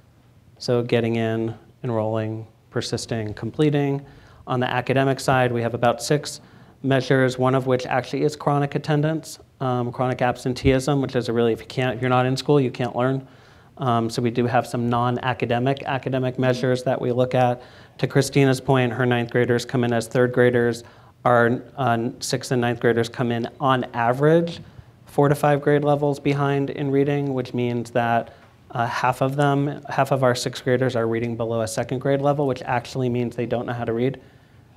so getting in, enrolling, persisting, completing. On the academic side, we have about 6 measures, one of which actually is chronic attendance, chronic absenteeism, which is a really, if you're not in school, you can't learn. So we do have some non-academic measures that we look at. To Christina's point, her 9th graders come in as 3rd graders. Our 6th and 9th graders come in on average 4 to 5 grade levels behind in reading, which means that half of our 6th graders are reading below a 2nd grade level, which actually means they don't know how to read.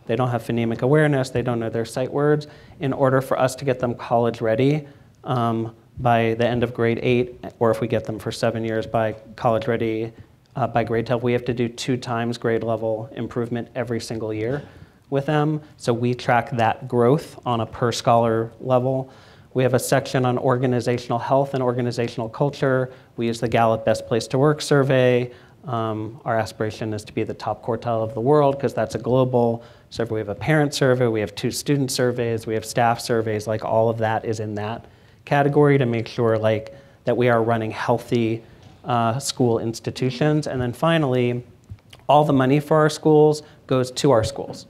They don't have phonemic awareness, they don't know their sight words. In order for us to get them college ready by the end of grade 8, or if we get them for 7 years by college ready by grade 12, we have to do 2 times grade level improvement every single year with them. So we track that growth on a per scholar level. We have a section on organizational health and organizational culture. We use the Gallup Best Place to Work survey. Our aspiration is to be the top quartile of the world, because that's a global survey. We have a parent survey, we have 2 student surveys, we have staff surveys, like all of that is in that category to make sure like that we are running healthy school institutions. And then finally, all the money for our schools goes to our schools.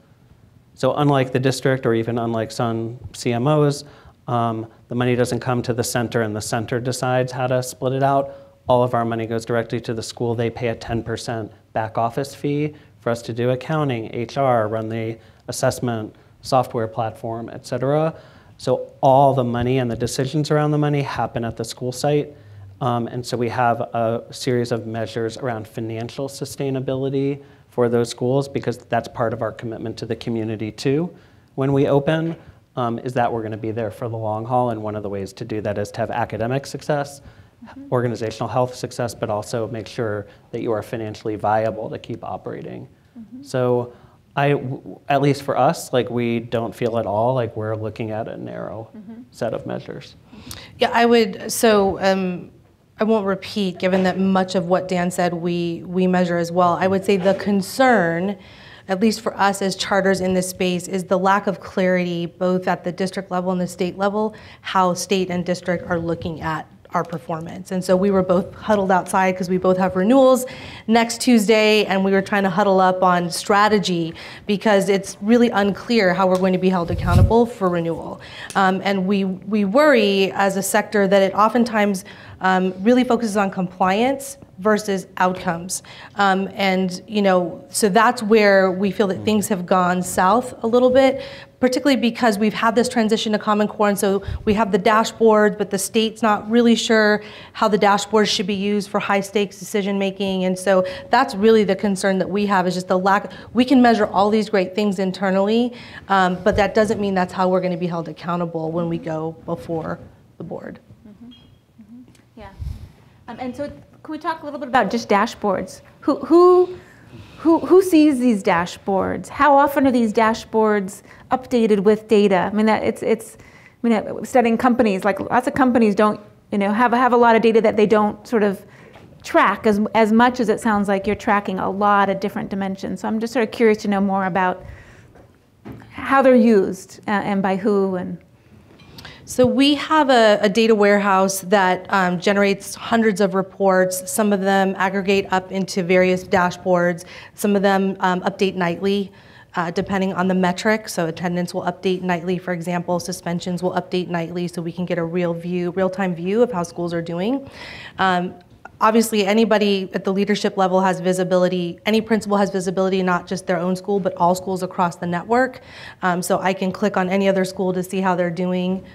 So unlike the district, or even unlike some CMOs, the money doesn't come to the center and the center decides how to split it out. All of our money goes directly to the school. They pay a 10% back office fee for us to do accounting, HR, run the assessment software platform, et cetera. So all the money and the decisions around the money happen at the school site. And so we have a series of measures around financial sustainability for those schools, because that's part of our commitment to the community too. When we open, is that we're going to be there for the long haul, and one of the ways to do that is to have academic success, organizational health success, but also make sure that you are financially viable to keep operating. So at least for us, like we don't feel at all like we're looking at a narrow set of measures. Yeah, I would, so I won't repeat, given that much of what Dan said we measure as well. I would say the concern, at least for us as charters in this space, is the lack of clarity both at the district level and the state level, how state and district are looking at our performance. And so we were both huddled outside because we both have renewals next Tuesday, and we were trying to huddle up on strategy because it's really unclear how we're going to be held accountable for renewal. And we worry as a sector that it oftentimes really focuses on compliance versus outcomes. And so that's where we feel that things have gone south a little bit, particularly because we've had this transition to Common Core, and so we have the dashboard, but the state's not really sure how the dashboard should be used for high stakes decision making. And so that's really the concern that we have, is just the lack. We can measure all these great things internally, but that doesn't mean that's how we're going to be held accountable when we go before the board. Yeah. And so can we talk a little bit about just dashboards? Who sees these dashboards? How often are these dashboards updated with data? I mean, studying companies, like lots of companies don't, have a lot of data that they don't sort of track as much as it sounds like you're tracking a lot of different dimensions. So I'm just sort of curious to know more about how they're used and by who. And so we have a data warehouse that generates hundreds of reports. Some of them aggregate up into various dashboards. Some of them update nightly, depending on the metric. So attendance will update nightly, for example. Suspensions will update nightly, so we can get a real-time view of how schools are doing. Obviously, anybody at the leadership level has visibility. Any principal has visibility, not just their own school, but all schools across the network. So I can click on any other school to see how they're doing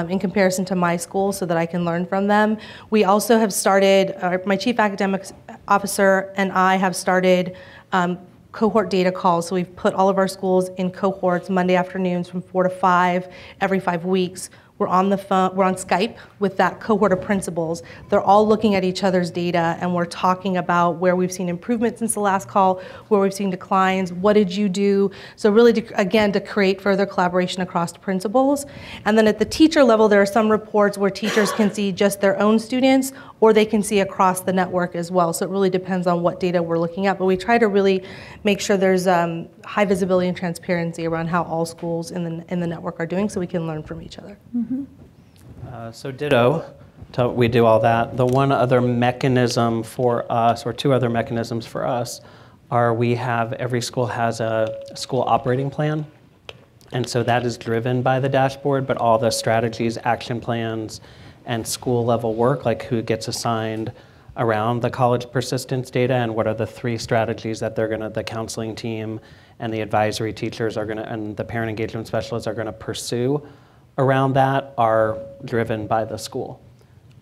in comparison to my school, so that I can learn from them. We also have started, my chief academic officer and I have started cohort data calls. So we've put all of our schools in cohorts Monday afternoons from 4 to 5 every 5 weeks. We're on the phone, we're on Skype with that cohort of principals. They're all looking at each other's data, and we're talking about where we've seen improvements since the last call, where we've seen declines, what did you do? So really, to create further collaboration across principals. And then at the teacher level, there are some reports where teachers can see just their own students, or they can see across the network as well. So it really depends on what data we're looking at, but we try to really make sure there's high visibility and transparency around how all schools in the network are doing, so we can learn from each other. So ditto, we do all that. The one other mechanism for us, or two other mechanisms for us, are every school has a school operating plan. And so that is driven by the dashboard, but all the strategies, action plans, and school level work, like who gets assigned around the college persistence data and what are the 3 strategies that the counseling team and the advisory teachers and the parent engagement specialists are gonna pursue around that, are driven by the school.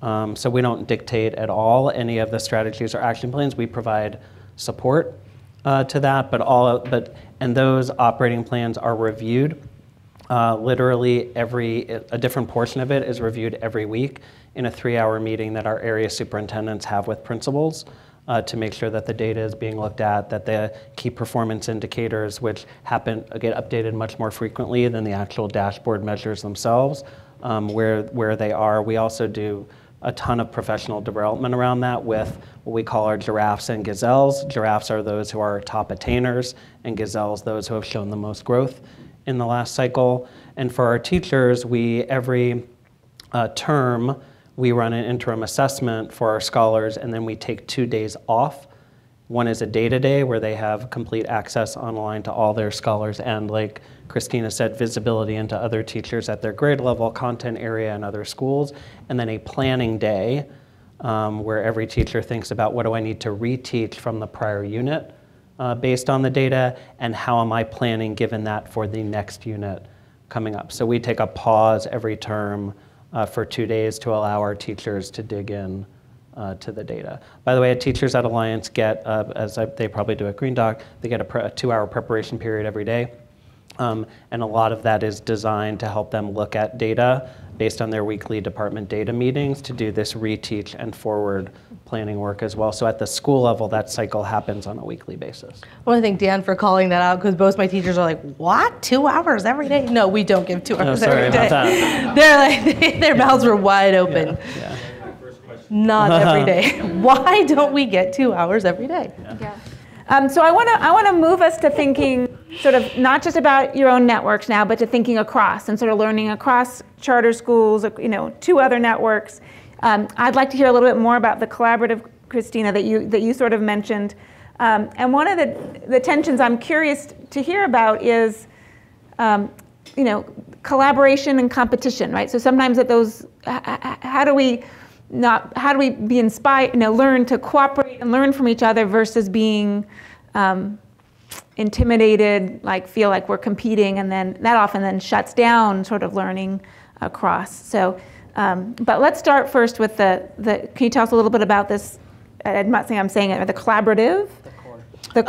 So we don't dictate at all any of the strategies or action plans. We provide support to that, and those operating plans are reviewed. Literally a different portion of it is reviewed every week in a 3-hour meeting that our area superintendents have with principals to make sure that the data is being looked at, that the key performance indicators, which get updated much more frequently than the actual dashboard measures themselves, where they are. We also do a ton of professional development around that with what we call our giraffes and gazelles. Giraffes are those who are top attainers, and gazelles those who have shown the most growth in the last cycle. And for our teachers, every term, we run an interim assessment for our scholars, and then we take 2 days off. One is a data day where they have complete access online to all their scholars, and like Cristina said, visibility into other teachers at their grade level, content area, and other schools. And then a planning day where every teacher thinks about what do I need to reteach from the prior unit based on the data, and how am I planning given that for the next unit coming up. So we take a pause every term for 2 days to allow our teachers to dig in to the data. By the way, teachers at Alliance get, they probably do at Green Dot, they get a 2-hour preparation period every day. And a lot of that is designed to help them look at data based on their weekly department data meetings to do this reteach and forward planning work as well. So at the school level, that cycle happens on a weekly basis. I want to thank Dan for calling that out, because both my teachers are like, what, 2 hours every day? No, we don't give 2 hours every day. They're like, their mouths were wide open. Yeah. Not every day. Why don't we get 2 hours every day? Yeah. So I want to move us to thinking sort of not just about your own networks now, but to thinking across and sort of learning across charter schools, 2 other networks. I'd like to hear a little bit more about the collaborative, Cristina, that you sort of mentioned. And one of the tensions I'm curious to hear about is, collaboration and competition, right? So sometimes how do we how do we be inspired, learn to cooperate and learn from each other versus being intimidated, like feel like we're competing, and then that often then shuts down sort of learning across. So, but let's start first with can you tell us a little bit about this? I'm not saying I'm saying it, or the collaborative? So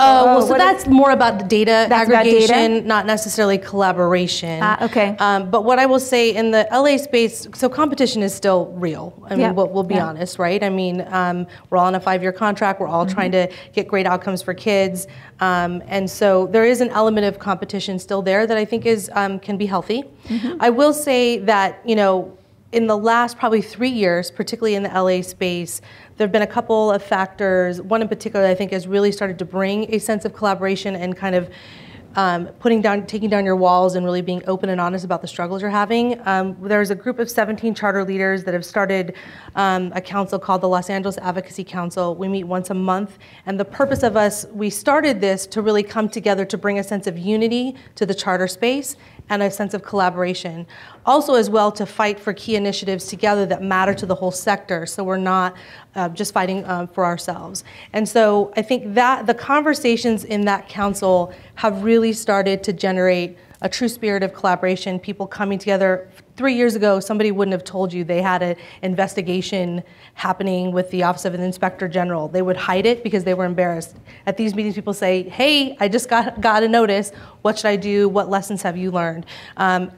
that's more about the data aggregation, about data? not necessarily collaboration. Okay. But what I will say in the LA space, so competition is still real. I mean, we'll be honest, right? I mean, we're all on a 5-year contract. We're all trying to get great outcomes for kids. And so there is an element of competition still there that I think can be healthy. I will say that, in the last probably 3 years, particularly in the LA space, there have been a couple of factors. One in particular, I think, has really started to bring a sense of collaboration and kind of taking down your walls and really being open and honest about the struggles you're having. There's a group of 17 charter leaders that have started a council called the Los Angeles Advocacy Council. We meet once a month, and the purpose of we started this to really come together to bring a sense of unity to the charter space and a sense of collaboration. Also as well to fight for key initiatives together that matter to the whole sector, so we're not just fighting for ourselves. And so I think that the conversations in that council have really started to generate a true spirit of collaboration, people coming together. 3 years ago, somebody wouldn't have told you they had an investigation happening with the Office of the Inspector General. They would hide it because they were embarrassed. At these meetings, people say, hey, I just got a notice. What should I do? What lessons have you learned?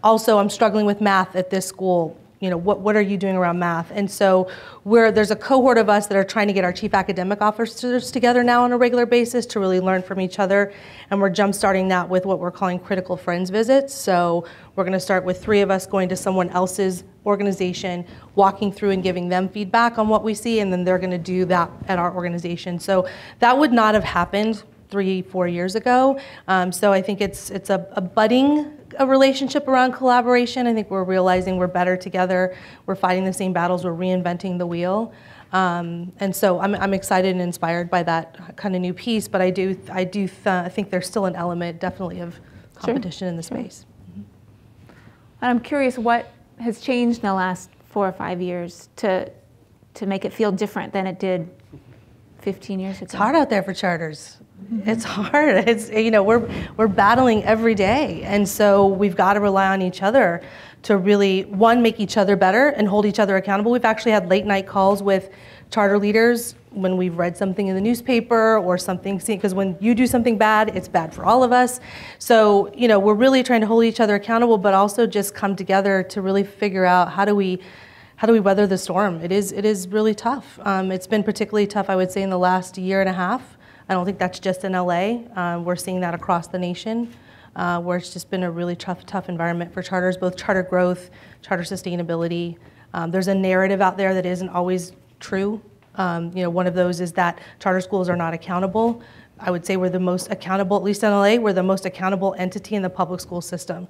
Also, I'm struggling with math at this school. What are you doing around math? And so there's a cohort of us that are trying to get our chief academic officers together now on a regular basis to really learn from each other. And we're jumpstarting that with what we're calling critical friends visits. So we're going to start with 3 of us going to someone else's organization, walking through and giving them feedback on what we see, and then they're going to do that at our organization. So that would not have happened 3-4 years ago. So I think it's a budding relationship around collaboration. I think we're realizing we're better together. We're fighting the same battles. We're reinventing the wheel. And so I'm excited and inspired by that kind of new piece. But I do think there's still an element, definitely, of competition in the space. I'm curious what has changed in the last 4 or 5 years to make it feel different than it did 15 years ago. It's hard out there for charters. It's hard. It's we're battling every day, and so we've got to rely on each other to really make each other better and hold each other accountable. We've actually had late night calls with charter leaders when we've read something in the newspaper or something, because when you do something bad, it's bad for all of us. So we're really trying to hold each other accountable, but also just come together to really figure out how do we weather the storm. It is really tough. It's been particularly tough, I would say, in the last year and a half. I don't think that's just in LA. We're seeing that across the nation, where it's just been a really tough environment for charters, both charter growth, charter sustainability. There's a narrative out there that isn't always true. One of those is that charter schools are not accountable. I would say we're the most accountable, at least in LA, we're the most accountable entity in the public school system.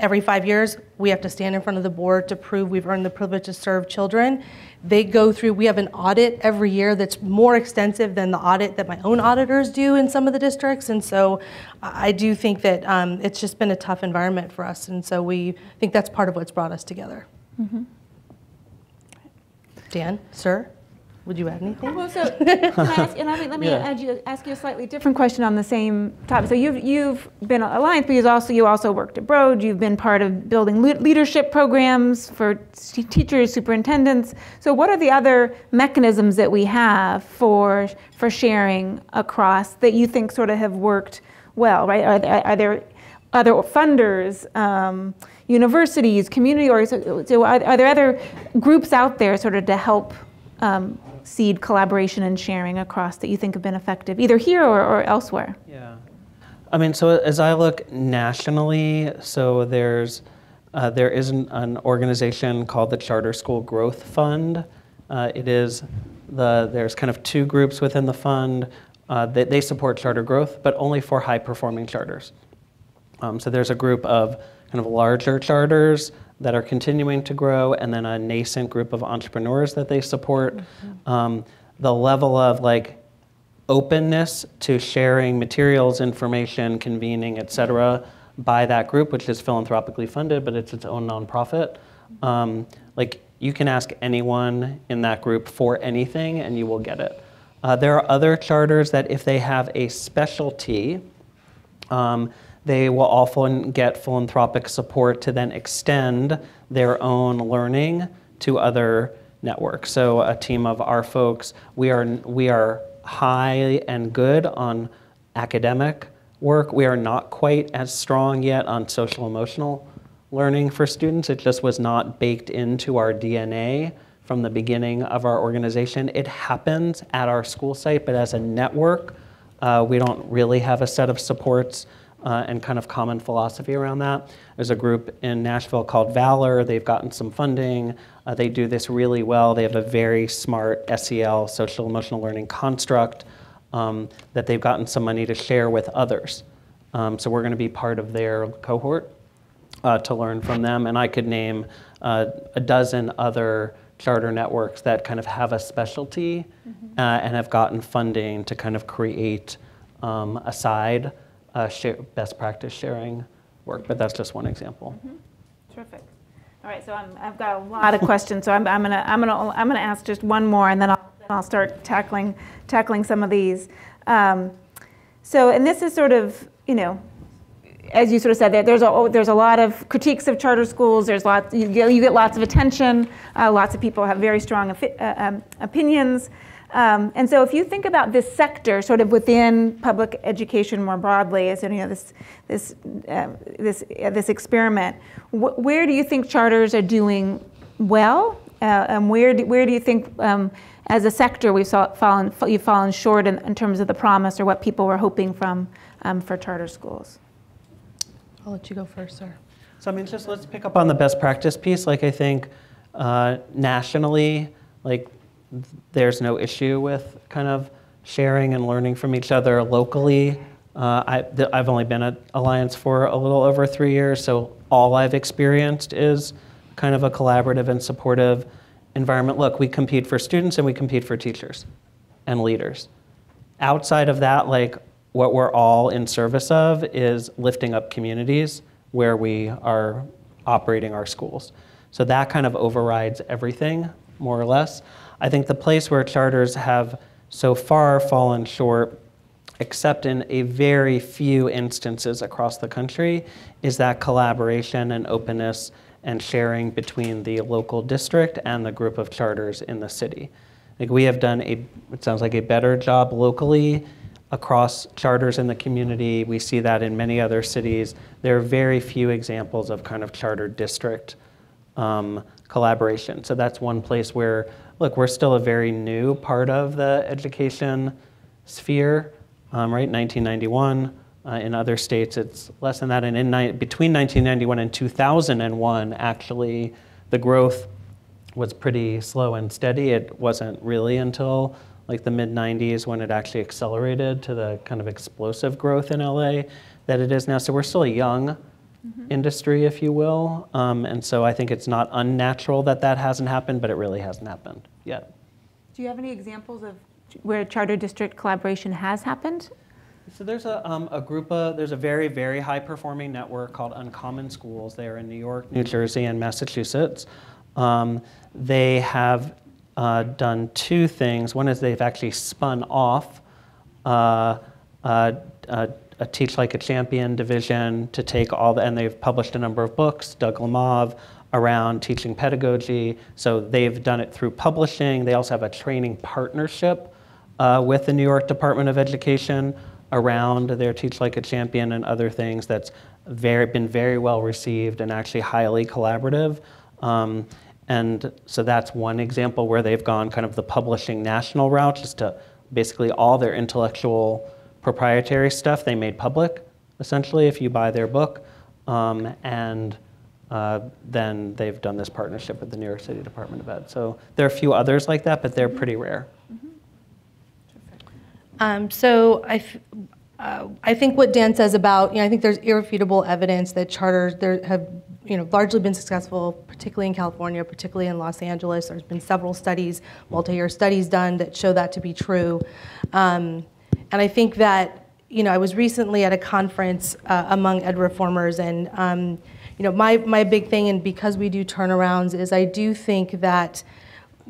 Every 5 years, we have to stand in front of the board to prove we've earned the privilege to serve children. We have an audit every year that's more extensive than the audit that my own auditors do in some of the districts. And so I do think that it's just been a tough environment for us. And so we think that's part of what's brought us together. Mm-hmm. Dan, sir? Would you add anything? Well, so can I ask, let me ask you a slightly different question on the same topic. So you've been at Alliance, but you also worked abroad. You've been part of building leadership programs for teachers, superintendents. So what are the other mechanisms that we have for sharing across that you think sort of have worked well, right? Are there other funders, universities, community organizations? So are there other groups out there sort of to help seed collaboration and sharing across that you think have been effective, either here or elsewhere? Yeah. I mean, so as I look nationally, so there is an organization called the Charter School Growth Fund. There's kind of 2 groups within the fund. They support charter growth, but only for high-performing charters. So there's a group of kind of larger charters that are continuing to grow, and then a nascent group of entrepreneurs that they support. Mm-hmm. The level of openness to sharing materials, information, convening, et cetera, by that group, which is philanthropically funded, but it's its own nonprofit. You can ask anyone in that group for anything and you will get it. There are other charters that if they have a specialty, they will often get philanthropic support to then extend their own learning to other networks. So a team of our folks, we are high and good on academic work. We are not quite as strong yet on social emotional learning for students. It just was not baked into our DNA from the beginning of our organization. It happens at our school site, but as a network, we don't really have a set of supports and kind of common philosophy around that. There's a group in Nashville called Valor. They've gotten some funding. They do this really well. They have a very smart SEL, social emotional learning construct that they've gotten some money to share with others. So we're going to be part of their cohort to learn from them. And I could name a dozen other charter networks that kind of have a specialty and have gotten funding to kind of create a side best practice sharing work, but that's just one example. Terrific. All right, so I've got a lot of questions, so I'm gonna ask just one more, and then I'll start tackling some of these. So, and this is sort of, you know, as you sort of said, there's a lot of critiques of charter schools. There's lots, you get lots of attention. Lots of people have very strong opinions. And so if you think about this sector sort of within public education more broadly, as you know, this experiment, where do you think charters are doing well? And where do you think, as a sector, you've fallen short in terms of the promise or what people were hoping from for charter schools? I'll let you go first, sir. So I mean, just let's pick up on the best practice piece. Like I think nationally, like there's no issue with kind of sharing and learning from each other. Locally, I've only been at Alliance for a little over 3 years, so all I've experienced is kind of a collaborative and supportive environment. Look, we compete for students and we compete for teachers and leaders. Outside of that, like what we're all in service of is lifting up communities where we are operating our schools. So that kind of overrides everything, more or less. I think the place where charters have so far fallen short, except in a very few instances across the country, is that collaboration and openness and sharing between the local district and the group of charters in the city. Like we have done it sounds like a better job locally across charters in the community. We see that in many other cities. There are very few examples of kind of charter district collaboration. So that's one place where, look, we're still a very new part of the education sphere, right? 1991. In other states, it's less than that. And between 1991 and 2001, actually, the growth was pretty slow and steady. It wasn't really until like the mid-90s when it actually accelerated to the kind of explosive growth in LA that it is now. So we're still a young industry, if you will. And so I think it's not unnatural that that hasn't happened, but it really hasn't happened yet. Do you have any examples of where charter district collaboration has happened? So there's there's a very, very high performing network called Uncommon Schools. They are in New York, New Jersey, and Massachusetts. They have done two things. One is they've actually spun off a Teach Like a Champion division to take and they've published a number of books, Doug Lemov, around teaching pedagogy. So they've done it through publishing. They also have a training partnership with the New York Department of Education around their Teach Like a Champion and other things that's been very well received and actually highly collaborative. And so that's one example where they've gone kind of the publishing national route, just to basically all their intellectual proprietary stuff they made public, essentially, if you buy their book. And then they've done this partnership with the New York City Department of Ed. So there are a few others like that, but they're pretty rare. So I think what Dan says about, I think there's irrefutable evidence that charters have largely been successful, particularly in California, particularly in Los Angeles. There's been several studies, multi-year studies done that show that to be true. And I think that, I was recently at a conference among ed reformers, and My big thing, and because we do turnarounds, is I do think that,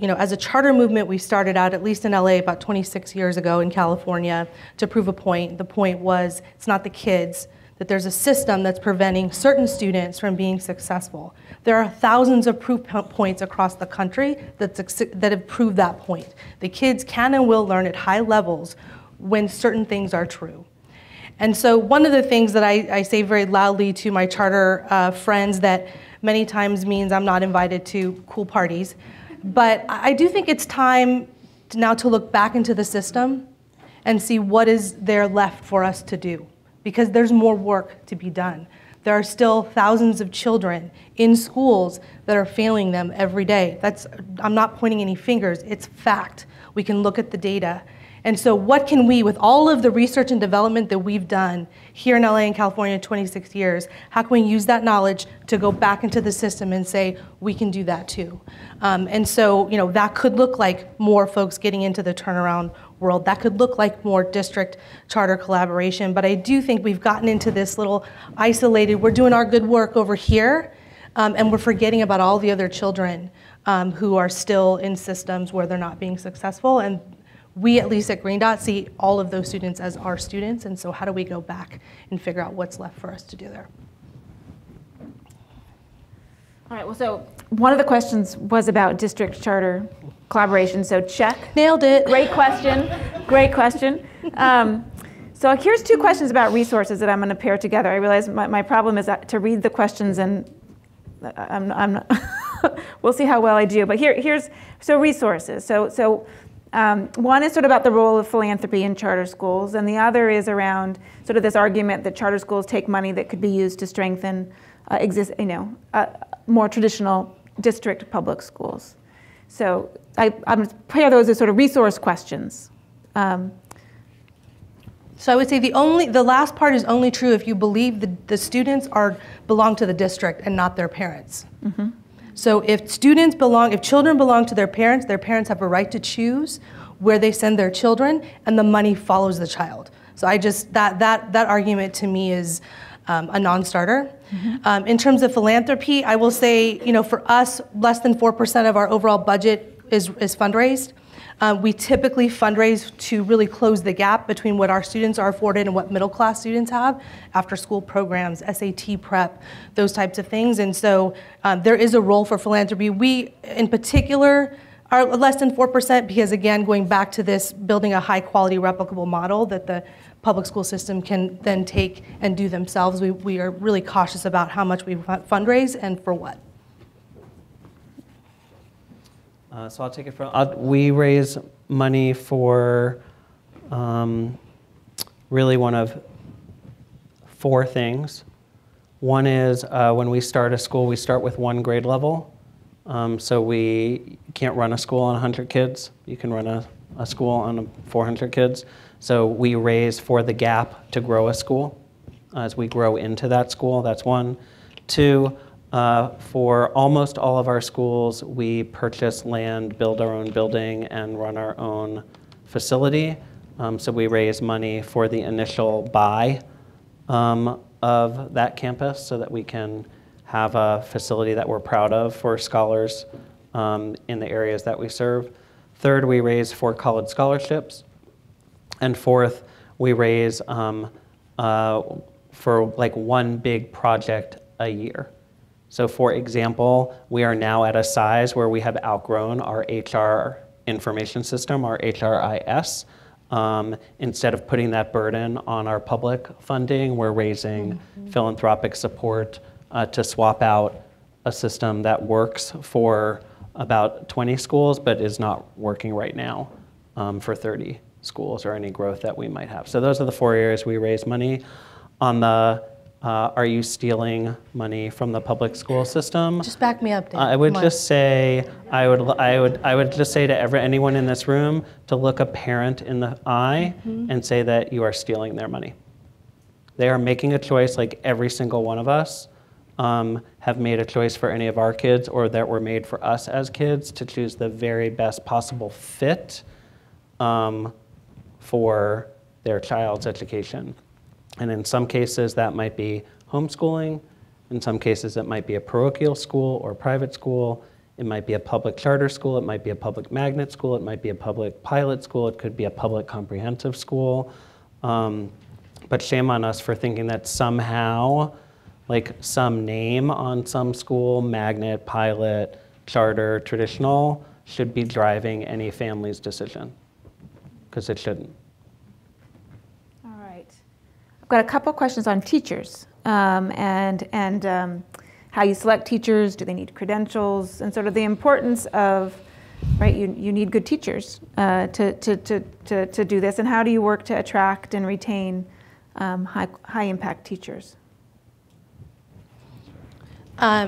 as a charter movement, we started out, at least in LA, about 26 years ago in California, to prove a point. The point was, it's not the kids, that there's a system that's preventing certain students from being successful. There are thousands of proof points across the country that have proved that point. The kids can and will learn at high levels when certain things are true. And so one of the things that I say very loudly to my charter friends that many times means I'm not invited to cool parties, but I do think it's time now to look back into the system and see what is there left for us to do, because there's more work to be done. There are still thousands of children in schools that are failing them every day. I'm not pointing any fingers, it's fact. We can look at the data. And so what can we, with all of the research and development that we've done here in LA and California in 26 years, how can we use that knowledge to go back into the system and say, we can do that too? And so, that could look like more folks getting into the turnaround world. That could look like more district charter collaboration. But I do think we've gotten into this little isolated, we're doing our good work over here, and we're forgetting about all the other children who are still in systems where they're not being successful. And we, at least at Green Dot, see all of those students as our students, and so how do we go back and figure out what's left for us to do there? All right, well, so one of the questions was about district charter collaboration, so check. Nailed it. Great question, great question. So here's two questions about resources that I'm going to pair together. I realize my problem is that to read the questions, and I'm not we'll see how well I do, but here's resources. So one is sort of about the role of philanthropy in charter schools, and the other is around sort of this argument that charter schools take money that could be used to strengthen more traditional district public schools. So I'm going to pair those as sort of resource questions. So I would say the last part is only true if you believe the students belong to the district and not their parents. Mm-hmm. So if children belong to their parents have a right to choose where they send their children, and the money follows the child. So that argument to me is a non-starter. Mm-hmm. In terms of philanthropy, I will say, for us, less than 4% of our overall budget is fundraised. We typically fundraise to really close the gap between what our students are afforded and what middle class students have, after school programs, SAT prep, those types of things. And so there is a role for philanthropy. We, in particular, are less than 4% because, again, going back to this, building a high quality replicable model that the public school system can then take and do themselves. We are really cautious about how much we fundraise and for what. So I'll take it from, we raise money for really one of four things. One is when we start a school, we start with one grade level. So we can't run a school on 100 kids. You can run a school on 400 kids. So we raise for the gap to grow a school. As we grow into that school, that's one. Two, for almost all of our schools, we purchase land, build our own building, and run our own facility. So we raise money for the initial buy of that campus so that we can have a facility that we're proud of for scholars in the areas that we serve. Third, we raise for college scholarships. And fourth, we raise for like one big project a year. So for example, we are now at a size where we have outgrown our HR information system, our HRIS. Instead of putting that burden on our public funding, we're raising philanthropic support to swap out a system that works for about 20 schools, but is not working right now for 30 schools or any growth that we might have. So those are the four areas we raise money. On the are you stealing money from the public school system? Just back me up, Dan. I would just say, I would just say to anyone in this room to look a parent in the eye and say that you are stealing their money. They are making a choice, like every single one of us have made a choice for any of our kids, or that were made for us as kids, to choose the very best possible fit for their child's education. And in some cases, that might be homeschooling. In some cases, it might be a parochial school or private school. It might be a public charter school. It might be a public magnet school. It might be a public pilot school. It could be a public comprehensive school. But shame on us for thinking that somehow, like some name on some school, magnet, pilot, charter, traditional, should be driving any family's decision, because it shouldn't. All right. I've got a couple questions on teachers and how you select teachers. Do they need credentials? And sort of the importance of, right, you need good teachers to do this. And how do you work to attract and retain high impact teachers?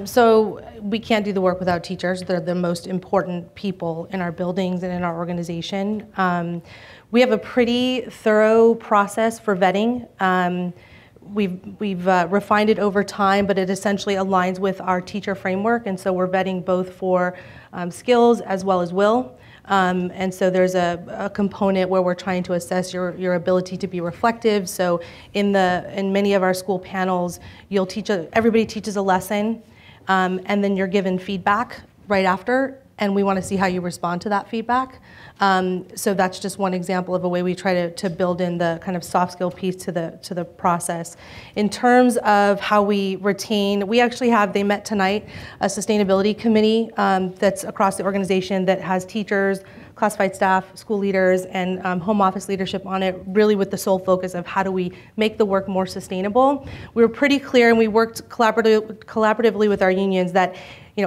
So we can't do the work without teachers. They're the most important people in our buildings and in our organization. We have a pretty thorough process for vetting. We've refined it over time, but it essentially aligns with our teacher framework, and so we're vetting both for skills as well as will. And so there's a component where we're trying to assess your ability to be reflective. So in many of our school panels, everybody teaches a lesson, and then you're given feedback right after, and we want to see how you respond to that feedback. So that's just one example of a way we try to build in the kind of soft skill piece to the process. In terms of how we retain, we actually they met tonight, a sustainability committee that's across the organization that has teachers, classified staff, school leaders, and home office leadership on it, really with the sole focus of how do we make the work more sustainable. We were pretty clear, and we worked collaboratively with our unions that,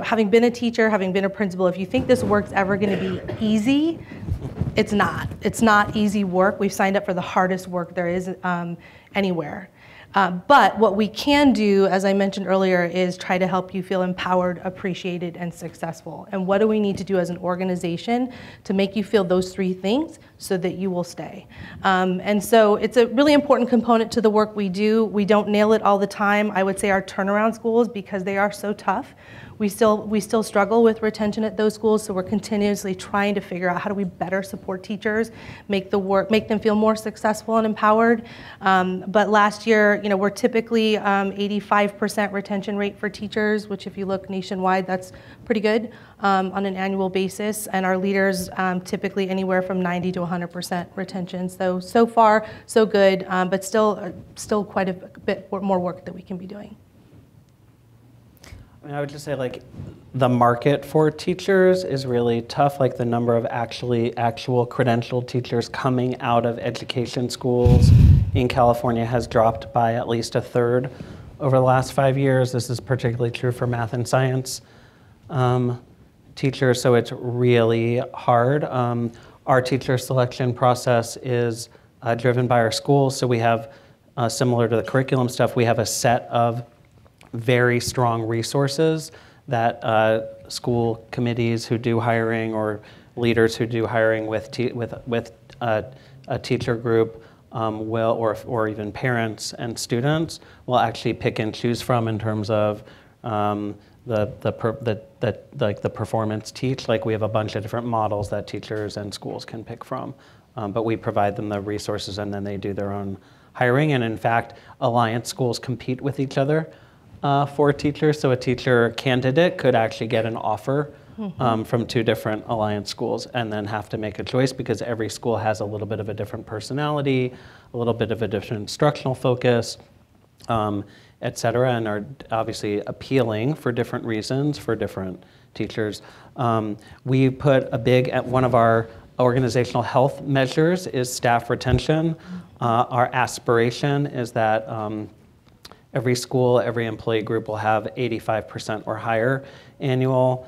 having been a teacher, having been a principal, if you think this work's ever going to be easy, it's not. It's not easy work. We've signed up for the hardest work there is anywhere. But what we can do, as I mentioned earlier, is try to help you feel empowered, appreciated, and successful. And what do we need to do as an organization to make you feel those three things so that you will stay? And so it's a really important component to the work we do. We don't nail it all the time. I would say our turnaround schools, because they are so tough, we still struggle with retention at those schools, so we're continuously trying to figure out how do we better support teachers, make them feel more successful and empowered. But last year, we're typically 85% retention rate for teachers, which if you look nationwide, that's pretty good on an annual basis. And our leaders typically anywhere from 90 to 100% retention. So far, so good, but still quite a bit more work that we can be doing. I would just say, the market for teachers is really tough. The number of actual credentialed teachers coming out of education schools in California has dropped by at least a third over the last 5 years. This is particularly true for math and science teachers, so it's really hard. Our teacher selection process is driven by our schools, so we have, similar to the curriculum stuff, we have a set of very strong resources that school committees who do hiring or leaders who do hiring with a teacher group will, or even parents and students will actually pick and choose from in terms of the performance teach. We have a bunch of different models that teachers and schools can pick from, but we provide them the resources and then they do their own hiring. And in fact, alliance schools compete with each other for teachers. So a teacher candidate could actually get an offer from 2 different alliance schools and then have to make a choice because every school has a little bit of a different personality, a little bit of a different instructional focus, et cetera, and are obviously appealing for different reasons for different teachers. We put one of our organizational health measures is staff retention. Our aspiration is that every school, every employee group will have 85% or higher annual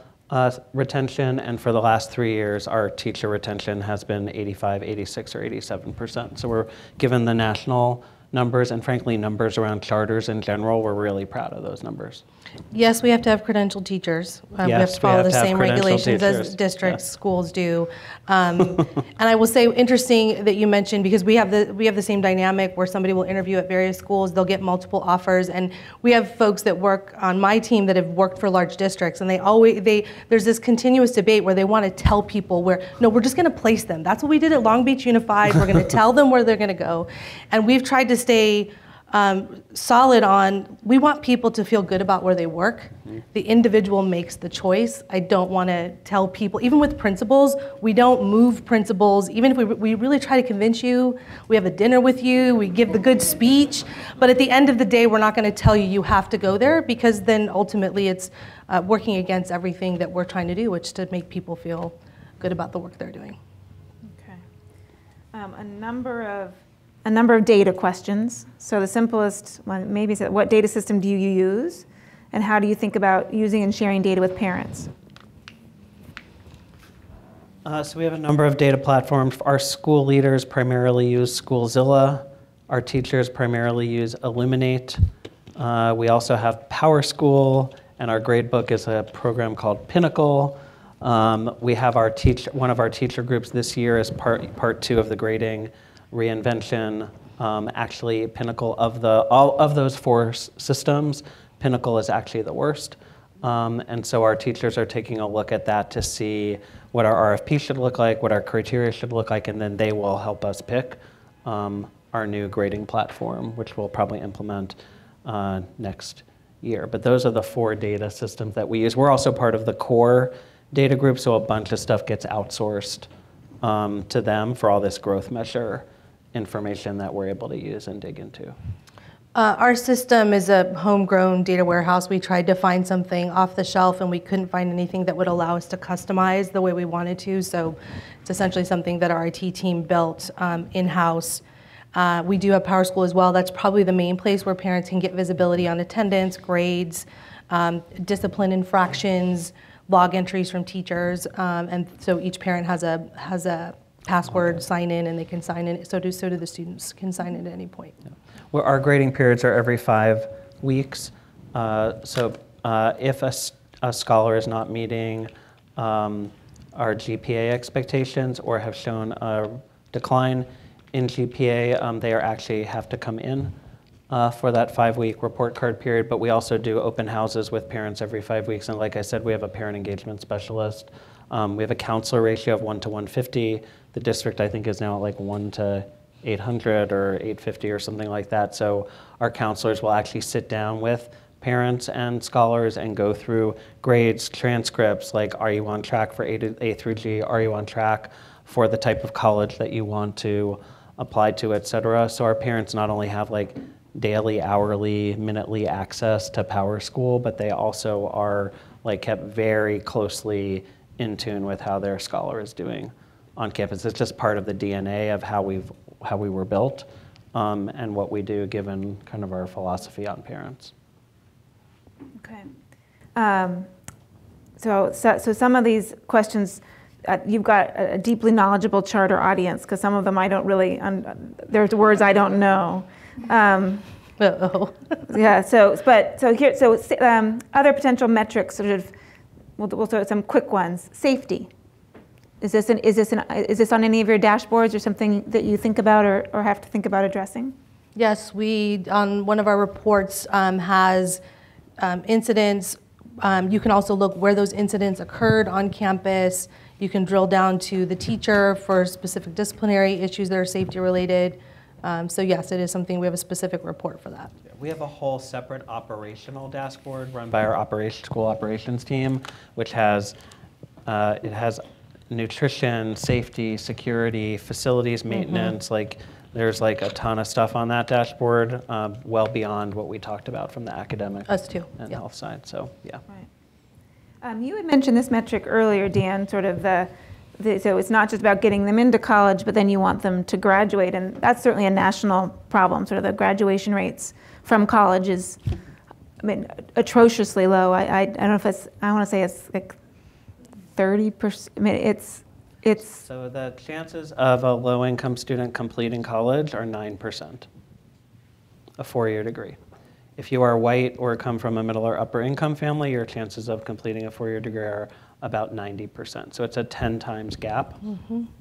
retention, and for the last 3 years, our teacher retention has been 85, 86, or 87%. So we're given the national numbers, and frankly, numbers around charters in general, we're really proud of those numbers. Yes, we have to have credentialed teachers. We have to follow the same regulations as district schools do. And I will say, interesting that you mentioned, because we have the same dynamic where somebody will interview at various schools, they'll get multiple offers, and we have folks that work on my team that have worked for large districts, and there's this continuous debate where they want to tell people no, we're just going to place them. That's what we did at Long Beach Unified. We're going to tell them where they're going to go. And we've tried to stay solid on, we want people to feel good about where they work. The individual makes the choice. I don't want to tell people, even with principals, we don't move principals. Even if we really try to convince you, we have a dinner with you, we give the good speech, but at the end of the day, we're not going to tell you you have to go there, because then ultimately it's working against everything that we're trying to do, which is to make people feel good about the work they're doing. Okay. A number of data questions. So the simplest one maybe is, what data system do you use? And how do you think about using and sharing data with parents? So we have a number of data platforms. Our school leaders primarily use Schoolzilla. Our teachers primarily use Illuminate. We also have PowerSchool, and our gradebook is a program called Pinnacle. We have one of our teacher groups this year is part 2 of the grading reinvention. Actually, Pinnacle all of those 4 systems, Pinnacle is actually the worst. And so our teachers are taking a look at that to see what our RFP should look like, what our criteria should look like, and then they will help us pick our new grading platform, which we'll probably implement next year. But those are the 4 data systems that we use. We're also part of the core data group, so a bunch of stuff gets outsourced to them for all this growth measure information that we're able to use and dig into. Our system is a homegrown data warehouse. We tried to find something off the shelf, and we couldn't find anything that would allow us to customize the way we wanted to. So it's essentially something that our IT team built in-house. We do have PowerSchool as well. That's probably the main place where parents can get visibility on attendance, grades, discipline infractions, log entries from teachers. And so each parent has a password sign in, and they can sign in. So do the students can sign in at any point. Yeah. Well, our grading periods are every 5 weeks. If a scholar is not meeting our GPA expectations or have shown a decline in GPA, they actually have to come in for that 5-week report card period. But we also do open houses with parents every 5 weeks. And like I said, we have a parent engagement specialist. We have a counselor ratio of 1 to 150. The district, I think, is now at like 1 to 800 or 850 or something like that. So our counselors will actually sit down with parents and scholars and go through grades, transcripts, like, are you on track for A through G? Are you on track for the type of college that you want to apply to, et cetera? So our parents not only have like daily, hourly, minutely access to PowerSchool, but they also are like kept very closely in tune with how their scholar is doing on campus. It's just part of the DNA of how we were built and what we do, given kind of our philosophy on parents. Okay. So some of these questions, you've got a deeply knowledgeable charter audience, because some of them I don't really, there's words I don't know. Yeah. Other potential metrics, sort of. We'll start with some quick ones. Safety. Is this on any of your dashboards, or something that you think about or have to think about addressing? Yes, we on one of our reports has incidents. You can also look where those incidents occurred on campus. You can drill down to the teacher for specific disciplinary issues that are safety related. So yes, it is something, we have a specific report for that. We have a whole separate operational dashboard run by our school operations team, which has, it has nutrition, safety, security, facilities maintenance, like there's like a ton of stuff on that dashboard, well beyond what we talked about from the academic and health side, so yeah. Right. You had mentioned this metric earlier, Dan, sort of so it's not just about getting them into college, but then you want them to graduate, and that's certainly a national problem. Sort of the graduation rates from college is, atrociously low. I don't know if it's, I want to say it's like 30%. It's. So the chances of a low-income student completing college are 9%, a 4-year degree. If you are white or come from a middle or upper income family, your chances of completing a 4-year degree are about 90%. So it's a 10 times gap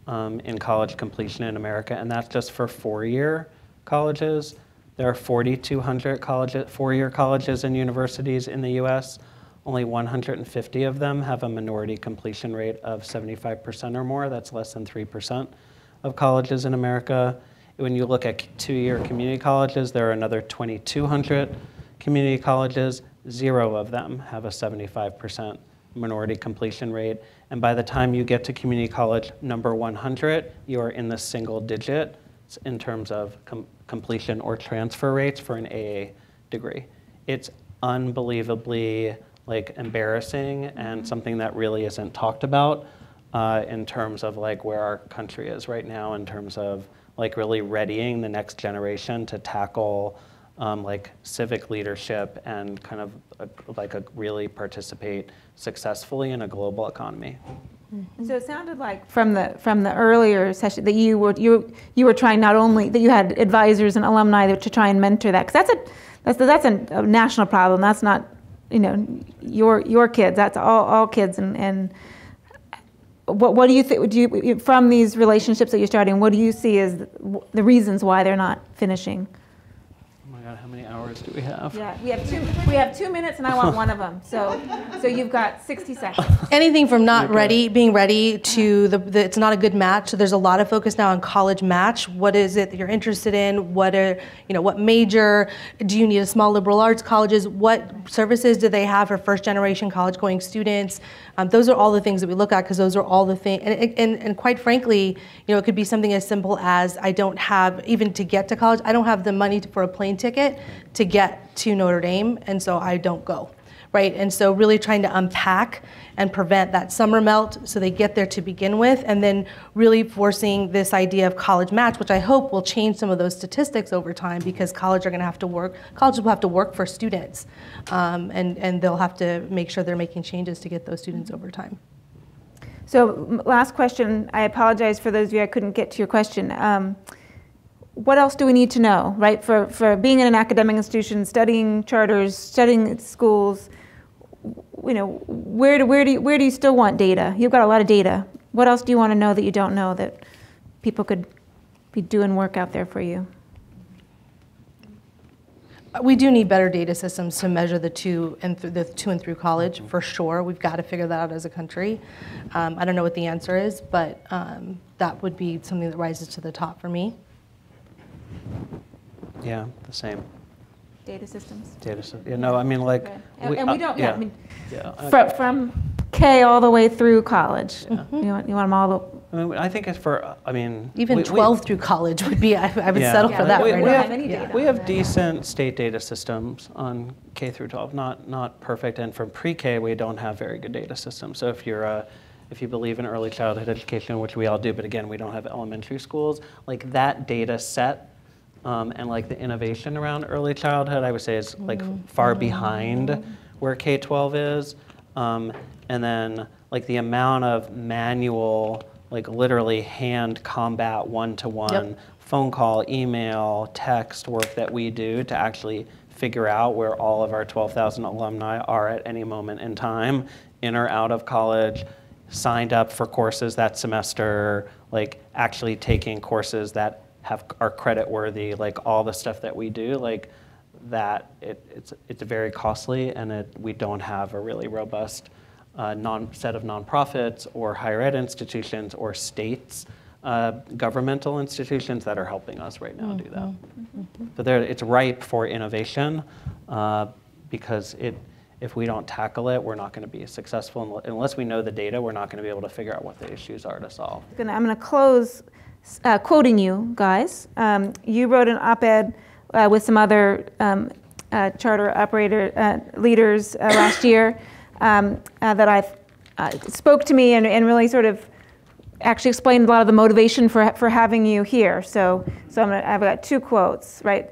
in college completion in America, and that's just for 4-year colleges. There are 4,200 4-year colleges and universities in the US. Only 150 of them have a minority completion rate of 75% or more. That's less than 3% of colleges in America. When you look at two-year community colleges, there are another 2,200 community colleges. 0 of them have a 75% minority completion rate. And by the time you get to community college number 100, you are in the single digits in terms of completion or transfer rates for an AA degree. It's unbelievably embarrassing and something that really isn't talked about in terms of where our country is right now in terms of really readying the next generation to tackle civic leadership and kind of really participate successfully in a global economy. So it sounded like from the earlier session that you were trying not only that you had advisors and alumni to try and mentor that, because that's a national problem. That's not your kids. That's all kids. And what do you think? From these relationships that you're starting, what do you see as the reasons why they're not finishing? God, how many hours do we have? Yeah, we have 2 minutes, and I want one of them. So you've got 60 seconds. Anything from not ready, being ready, to it's not a good match. So there's a lot of focus now on college match. What is it that you're interested in? What major? Do you need a small liberal arts colleges? What services do they have for first-generation college-going students? Those are all the things that we look at, because those are all the things. And quite frankly, it could be something as simple as I don't have, even to get to college, I don't have the money for a plane ticket to get to Notre Dame, and so I don't go, right? And so really trying to unpack and prevent that summer melt so they get there to begin with, and then really forcing this idea of college match, which I hope will change some of those statistics over time, because colleges will have to work for students, and they'll have to make sure they're making changes to get those students over time. So last question, I apologize for those of you I couldn't get to your question. What else do we need to know, right? For being in an academic institution, studying charters, studying schools, where do you still want data? You've got a lot of data. What else do you want to know that you don't know that people could be doing work out there for you? We do need better data systems to measure the to and through college, for sure. We've got to figure that out as a country. I don't know what the answer is, but that would be something that rises to the top for me. Yeah, the same. Data systems. Data systems. I mean, and we don't. Yeah. I mean, from K all the way through college. Yeah. You want them all. I think it's for. Even 12 through college would be. I would settle for that. We have decent state data systems on K through 12. Not perfect, and from pre-K we don't have very good data systems. So if you believe in early childhood education, which we all do, but again, we don't have elementary schools, that data set and the innovation around early childhood, I would say is far behind where K-12 is. And then the amount of manual, literally hand combat one-to-one phone call, email, text work that we do to actually figure out where all of our 12,000 alumni are at any moment in time, in or out of college, signed up for courses that semester, actually taking courses that are credit worthy, all the stuff that we do, it's very costly, and we don't have a really robust set of nonprofits or higher ed institutions or states, governmental institutions that are helping us right now do that. So it's ripe for innovation, because if we don't tackle it, we're not going to be successful. Unless we know the data, we're not going to be able to figure out what the issues are to solve. I'm going to close quoting you guys. You wrote an op-ed with some other charter operator leaders last year that spoke to me and really sort of actually explained a lot of the motivation for having you here. So I've got 2 quotes, right?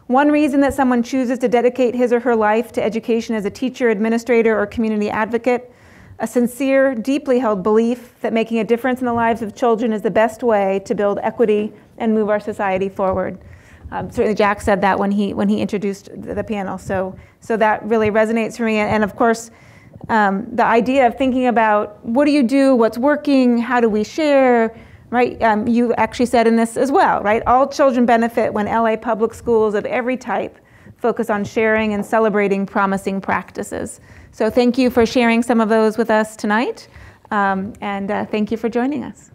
One reason that someone chooses to dedicate his or her life to education as a teacher, administrator, or community advocate, a sincere, deeply held belief that making a difference in the lives of children is the best way to build equity and move our society forward. Certainly Jack said that when he introduced the panel, so that really resonates for me. And of course, the idea of thinking about what do you do, what's working, how do we share, right? You actually said in this as well, right? All children benefit when LA public schools of every type focus on sharing and celebrating promising practices. So thank you for sharing some of those with us tonight, and thank you for joining us.